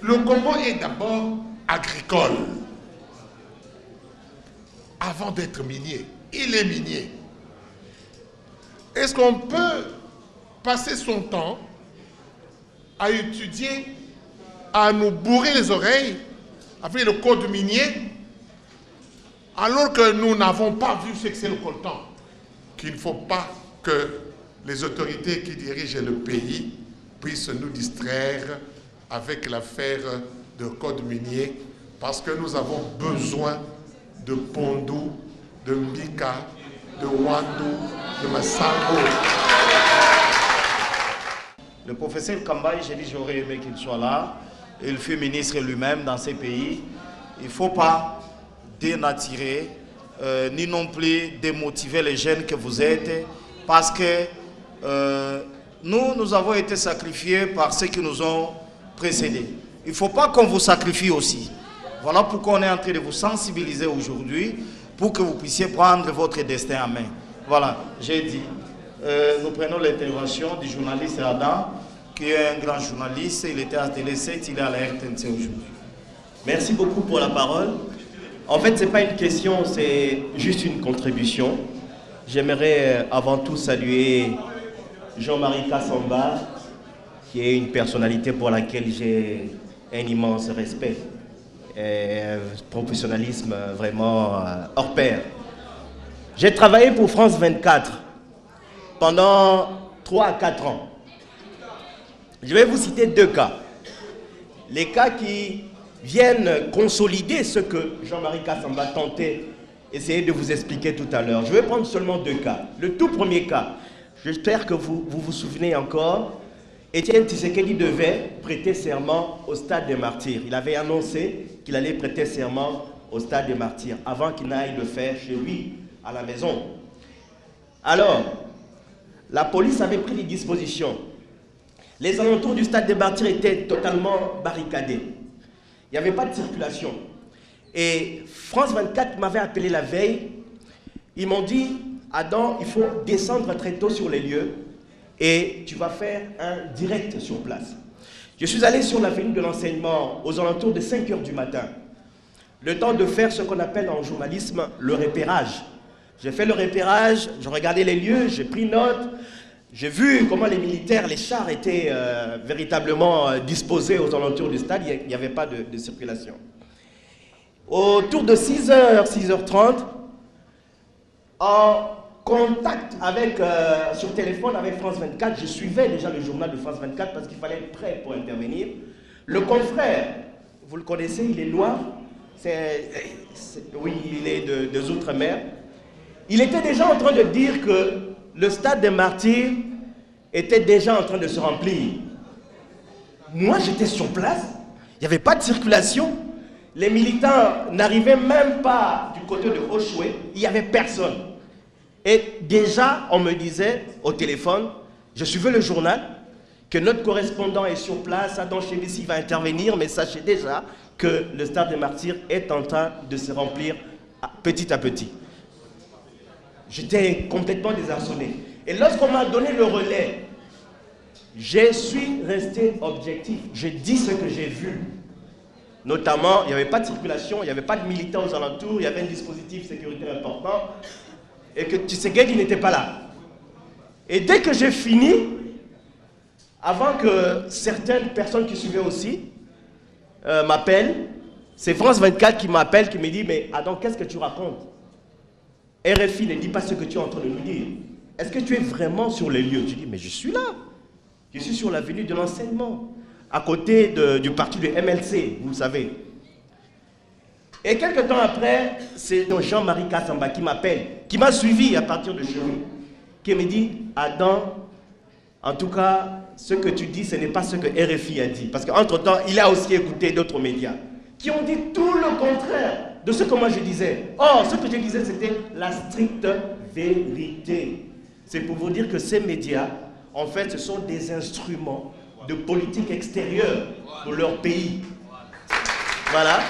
Le Congo est d'abord agricole avant d'être minier. Il est minier. Est-ce qu'on peut passer son temps à étudier, à nous bourrer les oreilles avec le code minier, alors que nous n'avons pas vu ce que c'est le coltan? Qu'il ne faut pas que les autorités qui dirigent le pays puissent nous distraire avec l'affaire de code minier, parce que nous avons besoin de Pondou, de Mbika, de Wandou, de Massango. Le professeur Kambaye, j'ai dit j'aurais aimé qu'il soit là. Il fut ministre lui-même dans ces pays. Il ne faut pas dénaturer, ni non plus démotiver les jeunes que vous êtes, parce que nous avons été sacrifiés par ceux qui nous ont précédés. Il ne faut pas qu'on vous sacrifie aussi. Voilà pourquoi on est en train de vous sensibiliser aujourd'hui, pour que vous puissiez prendre votre destin en main. Voilà, j'ai dit. Nous prenons l'intervention du journaliste Adam, qui est un grand journaliste. Il était à Télé7, il est à la RTNC aujourd'hui. Merci beaucoup pour la parole. En fait, ce n'est pas une question, c'est juste une contribution. J'aimerais avant tout saluer Jean-Marie Kassamba, qui est une personnalité pour laquelle j'ai un immense respect. Et un professionnalisme vraiment hors pair. J'ai travaillé pour France 24 pendant 3 à 4 ans. Je vais vous citer 2 cas. Les cas qui viennent consolider ce que Jean-Marie Kassamba tentait d'essayer de vous expliquer tout à l'heure. Je vais prendre seulement 2 cas. Le tout premier cas, j'espère que vous vous souvenez encore, Étienne Tshisekedi devait prêter serment au Stade des Martyrs. Il avait annoncé qu'il allait prêter serment au Stade des Martyrs avant qu'il n'aille le faire chez lui, à la maison. Alors, la police avait pris des dispositions. Les alentours du Stade des Martyrs étaient totalement barricadés. Il n'y avait pas de circulation. Et France 24 m'avait appelé la veille. Ils m'ont dit, Adam, il faut descendre très tôt sur les lieux et tu vas faire un direct sur place. Je suis allé sur l'avenue de l'enseignement aux alentours de 5 h du matin. Le temps de faire ce qu'on appelle en journalisme le repérage. J'ai fait le repérage, j'ai regardé les lieux, j'ai pris note, j'ai vu comment les militaires, les chars étaient véritablement disposés aux alentours du stade, il n'y avait pas de circulation. Autour de 6 h, 6h30, en contact avec, sur téléphone avec France 24, je suivais déjà le journal de France 24 parce qu'il fallait être prêt pour intervenir. Le confrère, vous le connaissez, il est noir, oui, il est des Outre-mer. Il était déjà en train de dire que le Stade des Martyrs était déjà en train de se remplir. Moi, j'étais sur place, il n'y avait pas de circulation. Les militants n'arrivaient même pas du côté de Oshoué, il n'y avait personne. Et déjà, on me disait au téléphone, je suivais le journal, que notre correspondant est sur place, Adam Chemissi va intervenir, mais sachez déjà que le Stade des Martyrs est en train de se remplir petit à petit. J'étais complètement désarçonné. Et lorsqu'on m'a donné le relais, je suis resté objectif. J'ai dit ce que j'ai vu. Notamment, il n'y avait pas de circulation, il n'y avait pas de militants aux alentours, il y avait un dispositif sécuritaire important. Et que Tshisekedi n'était pas là. Et dès que j'ai fini, avant que certaines personnes qui suivaient aussi m'appellent, c'est France 24 qui m'appelle, qui me dit, mais Adam, qu'est-ce que tu racontes? RFI ne dit pas ce que tu es en train de nous dire. Est-ce que tu es vraiment sur les lieux? Je dis, mais je suis là. Je suis sur l'avenue de l'enseignement, à côté du parti de MLC, vous le savez. Et quelques temps après, c'est Jean-Marie Kassamba qui m'appelle, qui m'a suivi à partir de chez lui, qui me dit, Adam, en tout cas, ce que tu dis, ce n'est pas ce que RFI a dit. Parce qu'entre-temps, il a aussi écouté d'autres médias qui ont dit tout le contraire de ce que moi je disais. Or, ce que je disais, c'était la stricte vérité. C'est pour vous dire que ces médias, en fait, ce sont des instruments de politique extérieure pour leur pays. Voilà.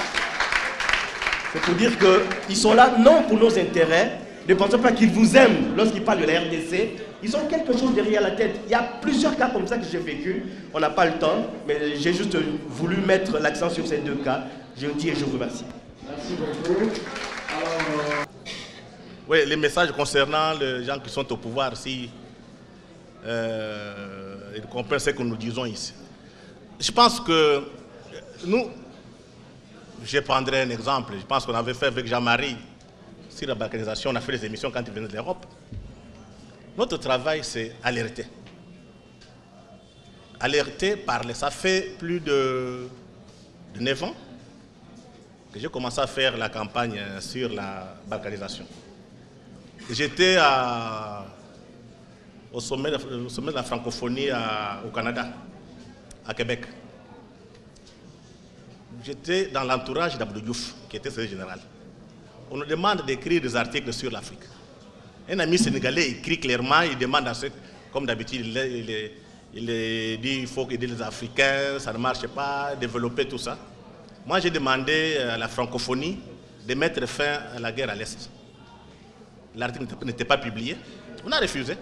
C'est pour dire qu'ils sont là non pour nos intérêts. Ne pensez pas qu'ils vous aiment lorsqu'ils parlent de la RDC. Ils ont quelque chose derrière la tête. Il y a plusieurs cas comme ça que j'ai vécu. On n'a pas le temps, mais j'ai juste voulu mettre l'accent sur ces 2 cas. Je vous dis et je vous remercie. Merci beaucoup. Oui, les messages concernant les gens qui sont au pouvoir, si ils comprennent ce que nous disons ici. Je pense que nous, je prendrai un exemple. Je pense qu'on avait fait avec Jean-Marie sur la balkanisation, on a fait des émissions quand il venait de l'Europe. Notre travail, c'est alerter. Alerter, parler. Ça fait plus de 9 ans que j'ai commencé à faire la campagne sur la balkanisation. J'étais au sommet de la francophonie au Canada, à Québec. J'étais dans l'entourage d'Abdou Diouf, qui était secrétaire général. On nous demande d'écrire des articles sur l'Afrique. Un ami sénégalais écrit clairement, il demande à ceux, comme d'habitude, il dit qu'il faut aider les Africains, ça ne marche pas, développer tout ça. Moi, j'ai demandé à la francophonie de mettre fin à la guerre à l'Est. L'article n'était pas publié. On a refusé.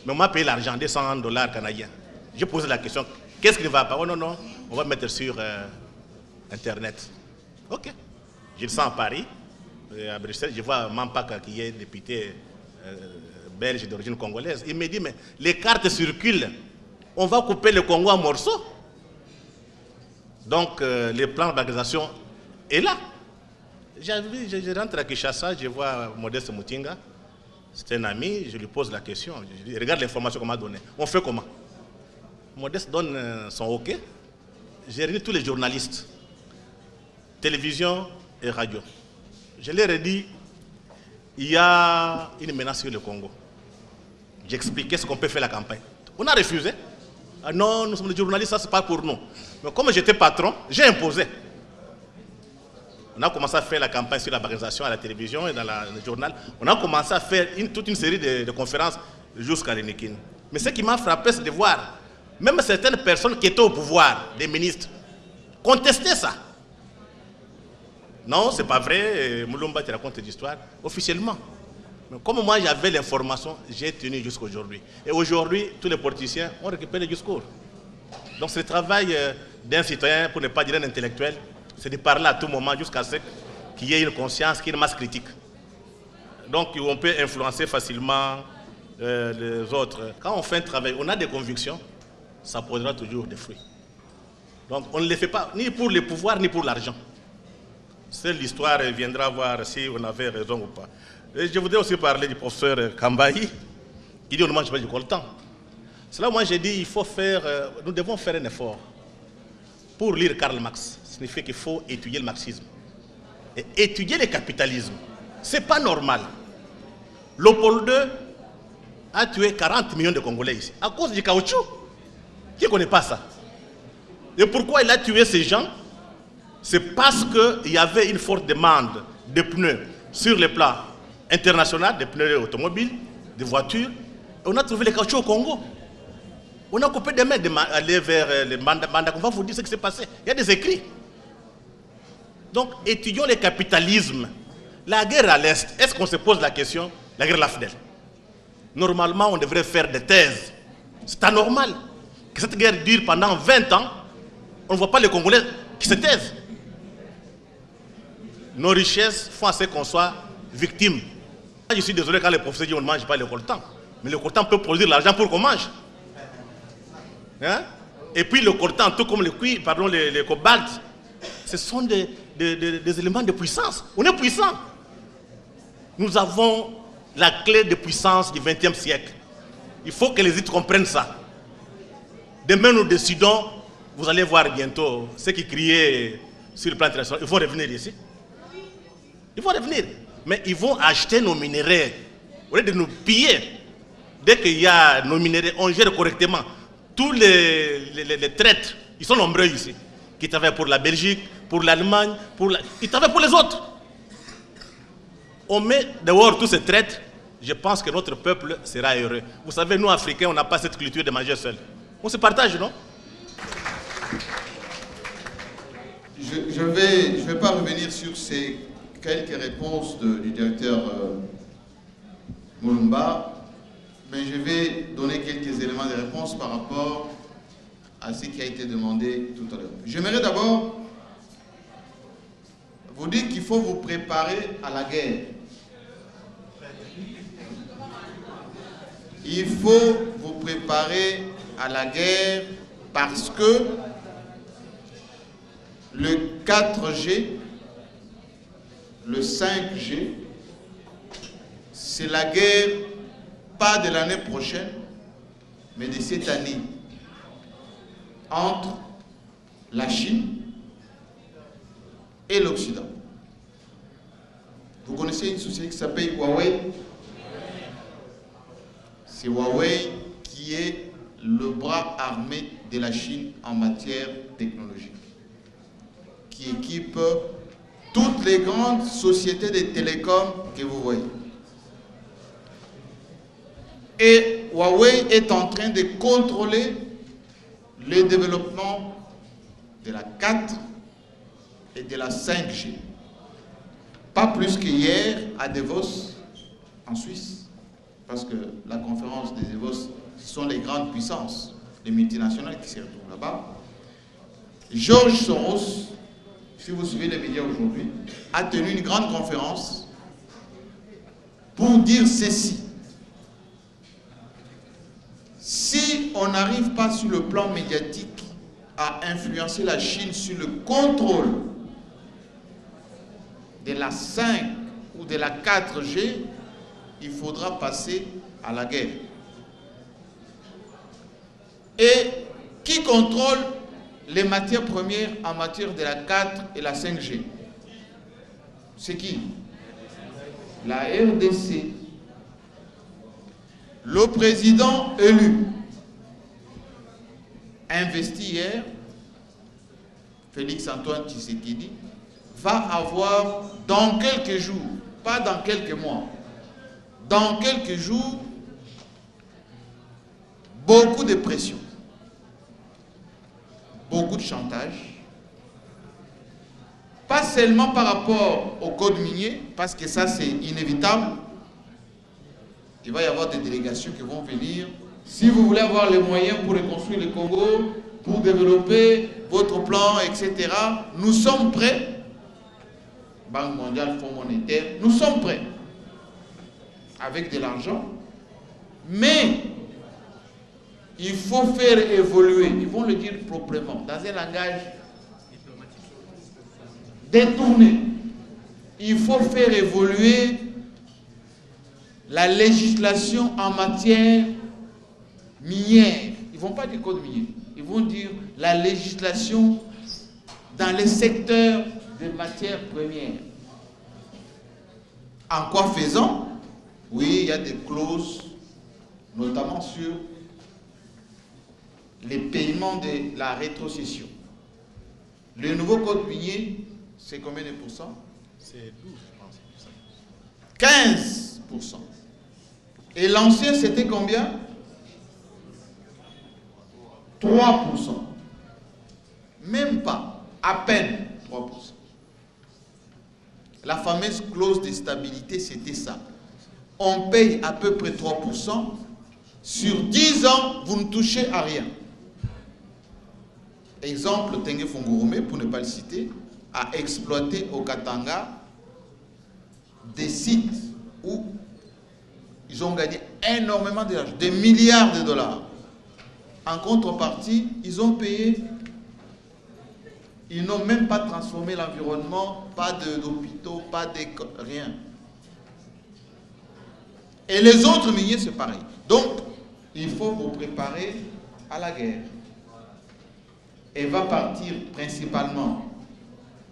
Mais on m'a payé l'argent, $200 canadiens. J'ai posé la question, qu'est-ce qui ne va pas? Oh non, non, on va mettre sur Internet. Ok. Je le sens à Paris, à Bruxelles, je vois Mampaka qui est député belge d'origine congolaise. Il me dit, mais les cartes circulent, on va couper le Congo en morceaux. Donc, le plan d'organisation est là. Je rentre à Kinshasa, je vois Modeste Moutinga, c'est un ami, je lui pose la question, je dis, regarde l'information qu'on m'a donnée, on fait comment? Modeste donne son OK, j'ai réuni tous les journalistes, télévision et radio. Je leur ai dit, il y a une menace sur le Congo. J'expliquais ce qu'on peut faire la campagne. On a refusé. Ah non, nous sommes des journalistes, ça c'est pas pour nous. Mais comme j'étais patron, j'ai imposé. On a commencé à faire la campagne sur la organisation à la télévision et dans le journal. On a commencé à faire toute une série de conférences jusqu'à l'Enikin. Mais ce qui m'a frappé, c'est de voir même certaines personnes qui étaient au pouvoir, des ministres, contester ça. Non, c'est pas vrai, Moulumba te raconte des histoires, officiellement. Mais comme moi j'avais l'information, j'ai tenu jusqu'à aujourd'hui. Et aujourd'hui, tous les politiciens ont récupéré le discours. Donc c'est le travail d'un citoyen, pour ne pas dire un intellectuel, c'est de parler à tout moment jusqu'à ce qu'il y ait une conscience, qu'il y ait une masse critique. Donc on peut influencer facilement les autres. Quand on fait un travail, on a des convictions, ça posera toujours des fruits. Donc on ne les fait pas ni pour le pouvoir ni pour l'argent. Seule l'histoire viendra voir si on avait raison ou pas. Et je voudrais aussi parler du professeur Kambahi, qui dit on ne mange pas du coltan. C'est là où moi j'ai dit il faut faire, nous devons faire un effort. Pour lire Karl Marx, ça signifie qu'il faut étudier le marxisme. Et étudier le capitalisme, ce n'est pas normal. Léopold II a tué 40 millions de Congolais ici, à cause du caoutchouc. Qui ne connaît pas ça? Et pourquoi il a tué ces gens? C'est parce qu'il y avait une forte demande de pneus sur le plan international, des pneus automobiles, des voitures. Et on a trouvé le caoutchouc au Congo. On a coupé des mains d'aller vers les mandats. On va vous dire ce qui s'est passé. Il y a des écrits. Donc, étudions le capitalisme. La guerre à l'Est, est-ce qu'on se pose la question? La guerre Lafdel. Normalement, on devrait faire des thèses. C'est anormal que cette guerre dure pendant 20 ans. On ne voit pas les Congolais qui se taisent. Nos richesses font assez qu'on soit victime. Je suis désolé quand les professeurs disent on ne mange pas le coltan. Mais le coltan peut produire l'argent pour qu'on mange. Hein? Et puis le coltan, tout comme le cuir, pardon, le cobalt, ce sont des éléments de puissance. On est puissant. Nous avons la clé de puissance du XXe siècle. Il faut que les élites comprennent ça. Demain, nous décidons, vous allez voir bientôt, ceux qui criaient sur le plan international, ils vont revenir ici. Ils vont revenir. Mais ils vont acheter nos minéraux. Au lieu de nous piller, dès qu'il y a nos minéraux, on gère correctement. Tous les traîtres, ils sont nombreux ici, qui travaillent pour la Belgique, pour l'Allemagne, ils travaillent pour les autres. On met dehors tous ces traîtres, je pense que notre peuple sera heureux. Vous savez, nous, Africains, on n'a pas cette culture de manger seul. On se partage, non? Je vais pas revenir sur ces quelques réponses du directeur Moulumba, mais je vais donner quelques éléments de réponse par rapport à ce qui a été demandé tout à l'heure. J'aimerais d'abord vous dire qu'il faut vous préparer à la guerre. Il faut vous préparer à la guerre parce que le 4G, le 5G, c'est la guerre pas de l'année prochaine, mais de cette année, entre la Chine et l'Occident. Vous connaissez une société qui s'appelle Huawei? c'est Huawei qui est le bras armé de la Chine en matière technologique, qui équipe toutes les grandes sociétés de télécoms que vous voyez. Et Huawei est en train de contrôler le développement de la 4 et de la 5G. Pas plus qu'hier à Davos, en Suisse, parce que la conférence de Davos, ce sont les grandes puissances, les multinationales qui se retrouvent là-bas. George Soros, si vous suivez les médias aujourd'hui, a tenu une grande conférence pour dire ceci. Si on n'arrive pas sur le plan médiatique à influencer la Chine sur le contrôle de la 5 ou de la 4G, il faudra passer à la guerre. Et qui contrôle les matières premières en matière de la 4 et la 5G? C'est qui? La RDC. Le président élu, investi hier, Félix Antoine Tshisekedi, va avoir dans quelques jours, pas dans quelques mois, dans quelques jours, beaucoup de pression, beaucoup de chantage, pas seulement par rapport au code minier, parce que ça c'est inévitable. Il va y avoir des délégations qui vont venir. Si vous voulez avoir les moyens pour reconstruire le Congo, pour développer votre plan, etc., nous sommes prêts. Banque mondiale, Fonds monétaire, nous sommes prêts. Avec de l'argent. Mais il faut faire évoluer, ils vont le dire proprement, dans un langage détourné. Il faut faire évoluer la législation en matière minière. Ils ne vont pas dire code minier, ils vont dire la législation dans les secteurs de matières premières. En quoi faisant? Oui, il y a des clauses, notamment sur les paiements de la rétrocession. Le nouveau code minier, c'est combien de pourcents? C'est 12, je pense. 15%. Et l'ancien, c'était combien? 3%. Même pas, à peine 3%. La fameuse clause de stabilité, c'était ça. On paye à peu près 3%. Sur 10 ans, vous ne touchez à rien. Exemple, Tengue Fongoromé, pour ne pas le citer, a exploité au Katanga des sites où ils ont gagné énormément d'argent, des milliards de dollars. En contrepartie, ils ont payé. Ils n'ont même pas transformé l'environnement, pas d'hôpitaux, pas de rien. Et les autres miniers, c'est pareil. Donc, il faut vous préparer à la guerre. Elle va partir principalement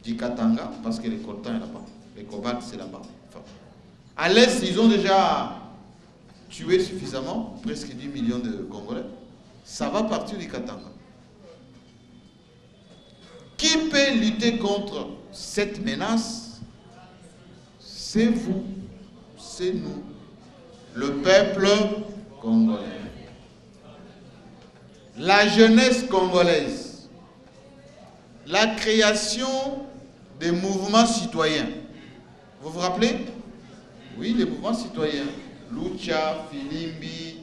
du Katanga, parce que les coltans est là-bas, les cobalt c'est là-bas. Enfin, à l'est, ils ont déjà tué suffisamment, presque 10 millions de Congolais. Ça va partir du Katanga. Qui peut lutter contre cette menace? C'est vous, c'est nous, le peuple congolais. La jeunesse congolaise, la création des mouvements citoyens. Vous vous rappelez? Oui, les mouvements citoyens. Lucha, Filimbi,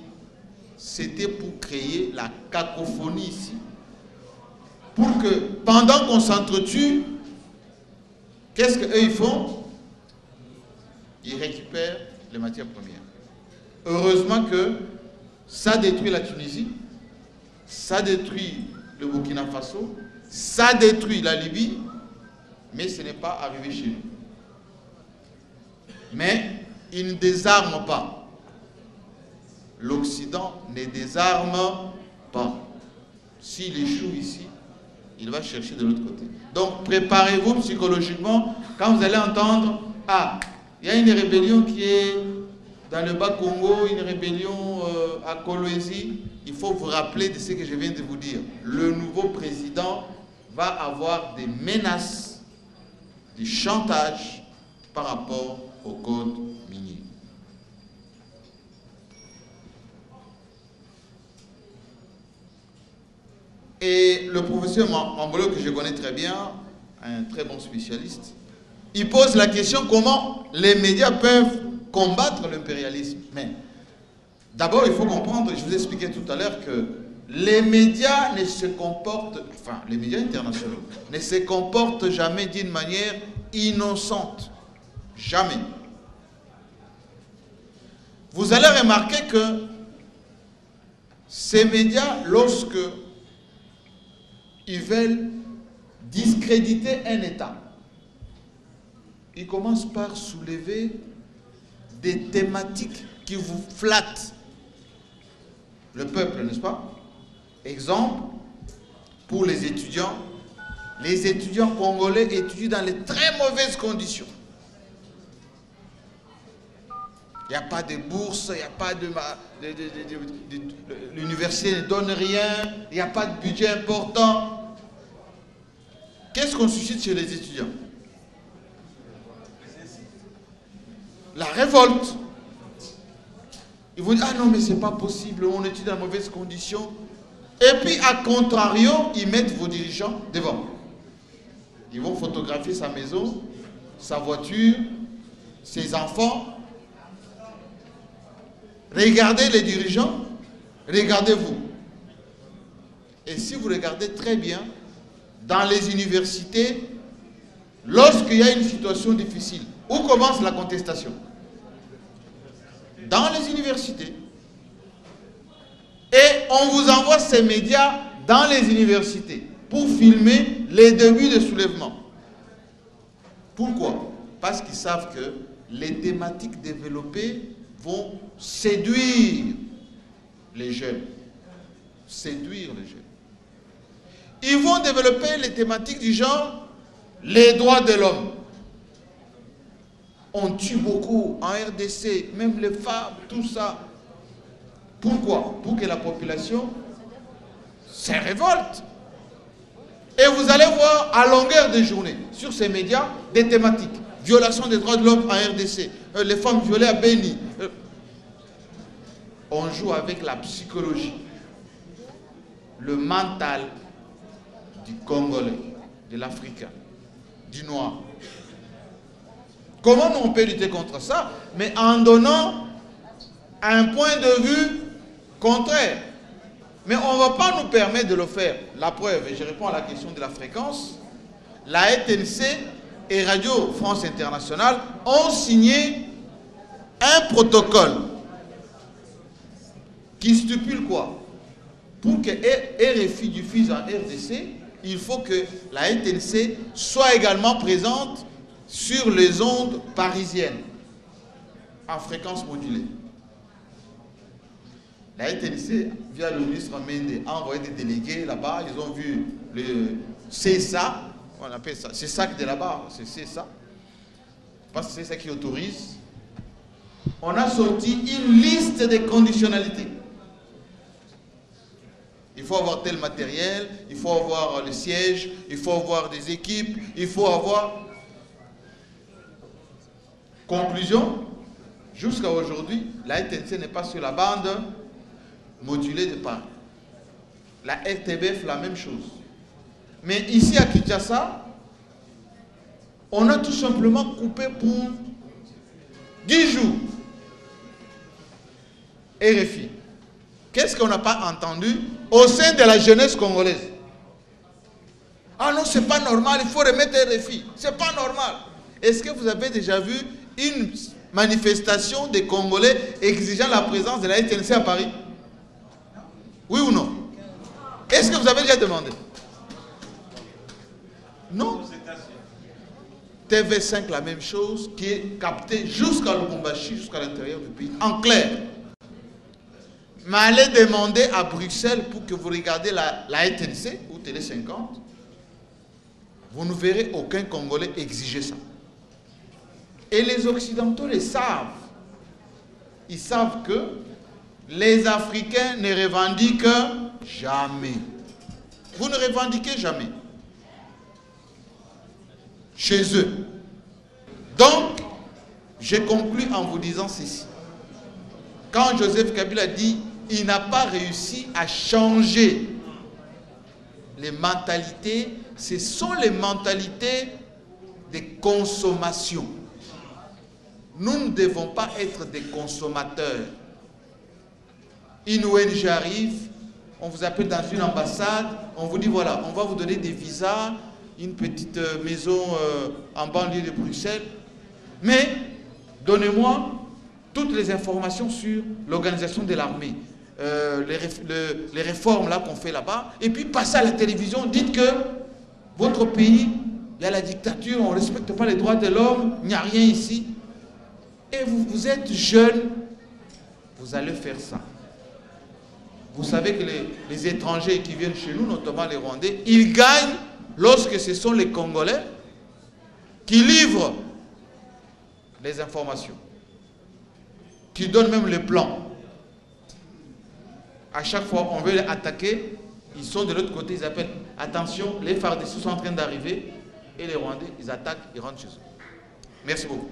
c'était pour créer la cacophonie ici. Pour que, pendant qu'on s'entretue, qu'est-ce qu'eux ils font? Ils récupèrent les matières premières. Heureusement que ça détruit la Tunisie, ça détruit le Burkina Faso, ça détruit la Libye, mais ce n'est pas arrivé chez nous. Mais ils ne désarment pas. L'Occident ne désarme pas. S'il échoue ici, il va chercher de l'autre côté. Donc préparez-vous psychologiquement quand vous allez entendre « Ah, il y a une rébellion qui est dans le Bas-Congo, une rébellion à Kolwezi, il faut vous rappeler de ce que je viens de vous dire. Le nouveau président va avoir des menaces, des chantages par rapport au code minier. Et le professeur Mambolo, que je connais très bien, un très bon spécialiste, il pose la question comment les médias peuvent combattre l'impérialisme. Mais d'abord, il faut comprendre, je vous expliquais tout à l'heure que les médias ne se comportent, enfin les médias internationaux, ne se comportent jamais d'une manière innocente. Jamais. Vous allez remarquer que ces médias, lorsque ils veulent discréditer un État, ils commencent par soulever des thématiques qui vous flattent le peuple, n'est-ce pas? Exemple, pour les étudiants congolais étudient dans les très mauvaises conditions. Il n'y a pas de bourse, il n'y a pas de... L'université ne donne rien, il n'y a pas de budget important. Qu'est-ce qu'on suscite chez les étudiants? La révolte. Ils vont dire, ah non, mais c'est pas possible, on étudie dans de mauvaises conditions. Et puis, à contrario, ils mettent vos dirigeants devant. Ils vont photographier sa maison, sa voiture, ses enfants. Regardez les dirigeants, regardez-vous. Et si vous regardez très bien, dans les universités, lorsqu'il y a une situation difficile, où commence la contestation? Dans les universités. Et on vous envoie ces médias dans les universités pour filmer les débuts de soulèvement. Pourquoi? Parce qu'ils savent que les thématiques développées vont séduire les jeunes. Séduire les jeunes. Ils vont développer les thématiques du genre les droits de l'homme. On tue beaucoup en RDC, même les femmes, tout ça. Pourquoi? Pour que la population se révolte. Et vous allez voir à longueur de journée, sur ces médias, des thématiques. Violation des droits de l'homme en RDC, les femmes violées à Beni. On joue avec la psychologie, le mental du Congolais, de l'Africain, du Noir. Comment on peut lutter contre ça? Mais en donnant un point de vue contraire. Mais on ne va pas nous permettre de le faire. La preuve, et je réponds à la question de la fréquence, la RTNC et Radio France Internationale ont signé un protocole qui stipule quoi? Pour que RFI diffuse en RDC, il faut que la RTNC soit également présente sur les ondes parisiennes en fréquence modulée. La RTNC, via le ministre Mende, a envoyé des délégués là-bas. Ils ont vu le CSA, on appelle ça, c'est ça qui est là-bas, c'est CSA, parce que c'est ça qui autorise. On a sorti une liste de conditionnalités. Il faut avoir tel matériel, il faut avoir le siège, il faut avoir des équipes, il faut avoir... Conclusion, jusqu'à aujourd'hui, la RTNC n'est pas sur la bande modulée de Paris. La RTBF, la même chose. Mais ici à Kinshasa, on a tout simplement coupé pour 10 jours RFI. Qu'est-ce qu'on n'a pas entendu au sein de la jeunesse congolaise? Ah non, c'est pas normal, il faut remettre RFI. C'est pas normal. Est-ce que vous avez déjà vu une manifestation des Congolais exigeant la présence de la RTNC à Paris? Oui ou non? Est-ce que vous avez déjà demandé? Non. TV5, la même chose, qui est captée jusqu'à Lubumbashi, jusqu'à l'intérieur du pays, en clair. Mais allez demander à Bruxelles pour que vous regardiez la RTNC ou Télé 50, vous ne verrez aucun Congolais exiger ça. Et les Occidentaux le savent. Ils savent que les Africains ne revendiquent jamais. Vous ne revendiquez jamais. Chez eux. Donc, j'ai conclu en vous disant ceci. Quand Joseph Kabila dit il n'a pas réussi à changer les mentalités, ce sont les mentalités de consommation. Nous ne devons pas être des consommateurs. Une ONG arrive, on vous appelle dans une ambassade, on vous dit voilà, on va vous donner des visas, une petite maison en banlieue de Bruxelles, mais donnez-moi toutes les informations sur l'organisation de l'armée, les réformes là qu'on fait là-bas, et puis passez à la télévision, dites que votre pays, il y a la dictature, on ne respecte pas les droits de l'homme, il n'y a rien ici. Et vous êtes jeune, vous allez faire ça. Vous savez que les étrangers qui viennent chez nous, notamment les Rwandais, ils gagnent lorsque ce sont les Congolais qui livrent les informations, qui donnent même les plans. À chaque fois, on veut les attaquer, ils sont de l'autre côté, ils appellent attention, les FARDC sont en train d'arriver, et les Rwandais, ils attaquent, ils rentrent chez eux. Merci beaucoup.